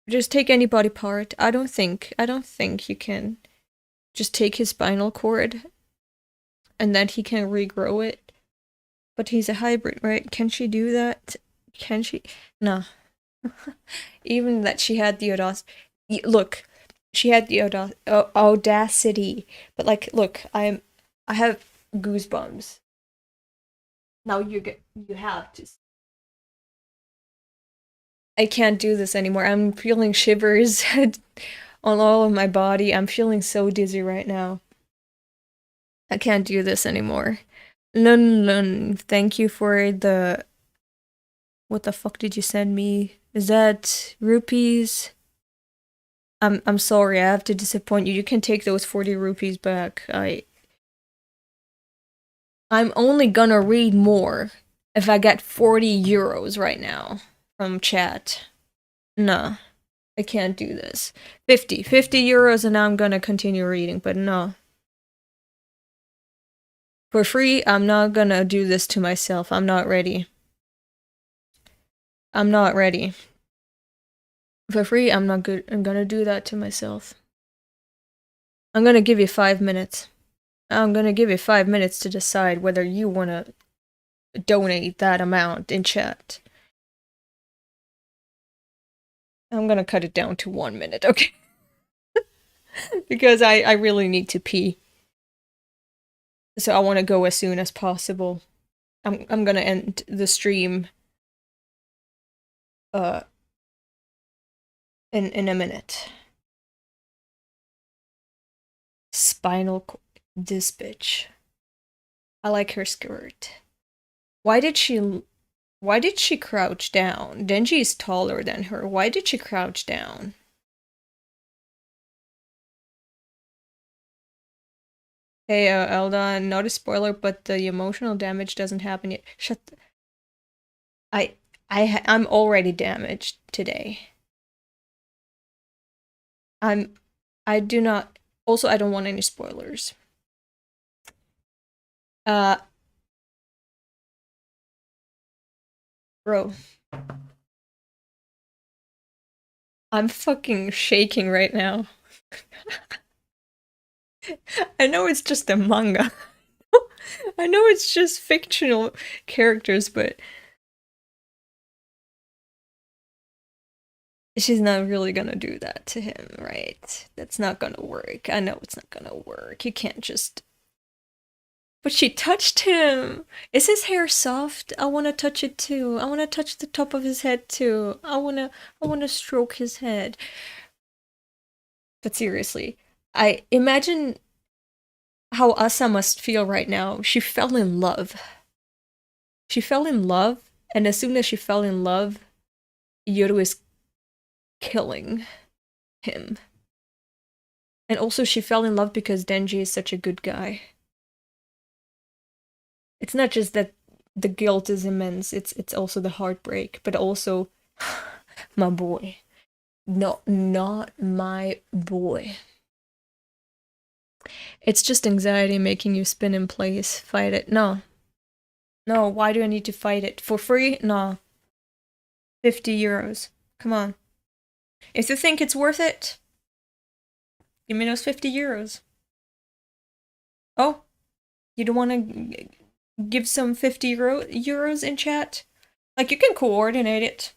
Just take any body part. I don't think you can just take his spinal cord and then he can regrow it. But he's a hybrid, right? Can she do that? Can she? No. Even that she had the audacity. Look, she had the audacity. But like, look, I have goosebumps. Now you have to. I can't do this anymore. I'm feeling shivers on all of my body. I'm feeling so dizzy right now. I can't do this anymore. Lun, thank you for the... What the fuck did you send me? Is that rupees? I'm sorry, I have to disappoint you. You can take those 40 rupees back. I'm only gonna read more if I get 40 euros right now from chat. Nah, I can't do this. 50 euros and I'm gonna continue reading, but no. For free, I'm not gonna do this to myself. I'm not ready. I'm not ready. For free, I'm not good. I'm gonna do that to myself. I'm gonna give you 5 minutes. I'm gonna give you 5 minutes to decide whether you wanna donate that amount in chat. I'm gonna cut it down to 1 minute, okay? Because I really need to pee. So I want to go as soon as possible. I'm gonna end the stream in a minute. Spinal cord. This bitch. I like her skirt. Why did she crouch down? Denji is taller than her. Why did she crouch down? Hey, Elda, not a spoiler, but the emotional damage doesn't happen yet. I'm already damaged today. I do not... Also, I don't want any spoilers. Bro. I'm fucking shaking right now. I know it's just a manga. I know it's just fictional characters, but... She's not really gonna do that to him, right? That's not gonna work. I know it's not gonna work. You can't just... But she touched him! Is his hair soft? I wanna touch it too. I wanna touch the top of his head too. I wanna stroke his head. But seriously, I imagine how Asa must feel right now. She fell in love. She fell in love, and as soon as she fell in love, Yoru is killing him. And also she fell in love because Denji is such a good guy. It's not just that the guilt is immense, it's also the heartbreak, but also my boy. No, not my boy. It's just anxiety making you spin in place. Fight it. No. No, why do I need to fight it? For free? No. 50 euros. Come on. If you think it's worth it, give me those 50 euros. Oh? You don't want to give some 50 euros in chat? Like, you can coordinate it.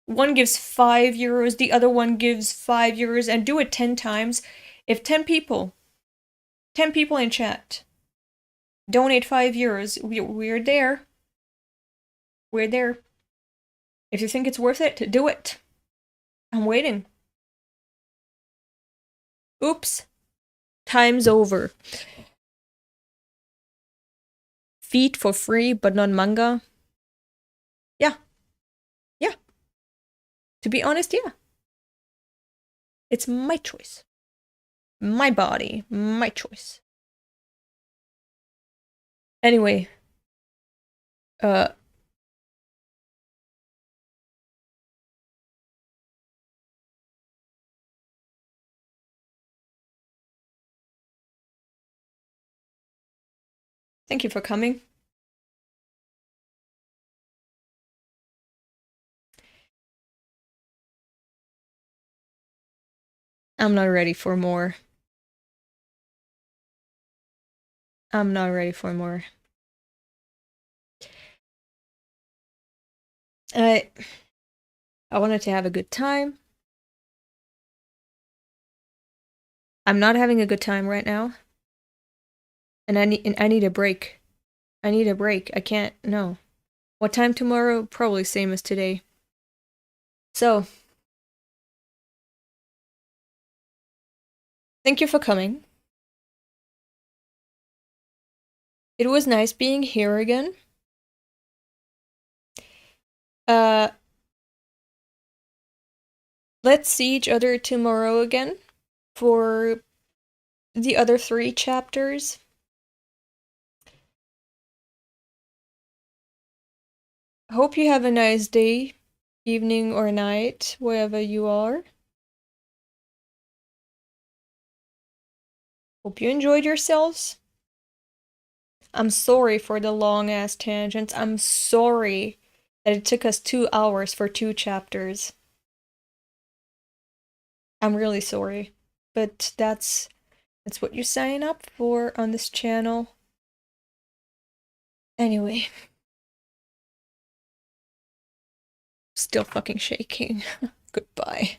One gives 5 euros, the other one gives 5 euros, and do it 10 times. If 10 people in chat donate 5 euros, we're there. We're there. If you think it's worth it, do it. I'm waiting. Oops. Time's over. feet for free, but not manga. Yeah. Yeah. To be honest, yeah. It's my choice. My body, my choice. Anyway, thank you for coming. I'm not ready for more. I'm not ready for more. I wanted to have a good time. I'm not having a good time right now. And I need a break. I need a break. I can't, no. What time tomorrow? Probably same as today. So, thank you for coming. It was nice being here again. Let's see each other tomorrow again for the other 3 chapters. Hope you have a nice day, evening, or night, wherever you are. Hope you enjoyed yourselves. I'm sorry for the long-ass tangents. I'm sorry that it took us 2 hours for 2 chapters. I'm really sorry. But that's what you sign up for on this channel. Anyway. Still fucking shaking. Goodbye.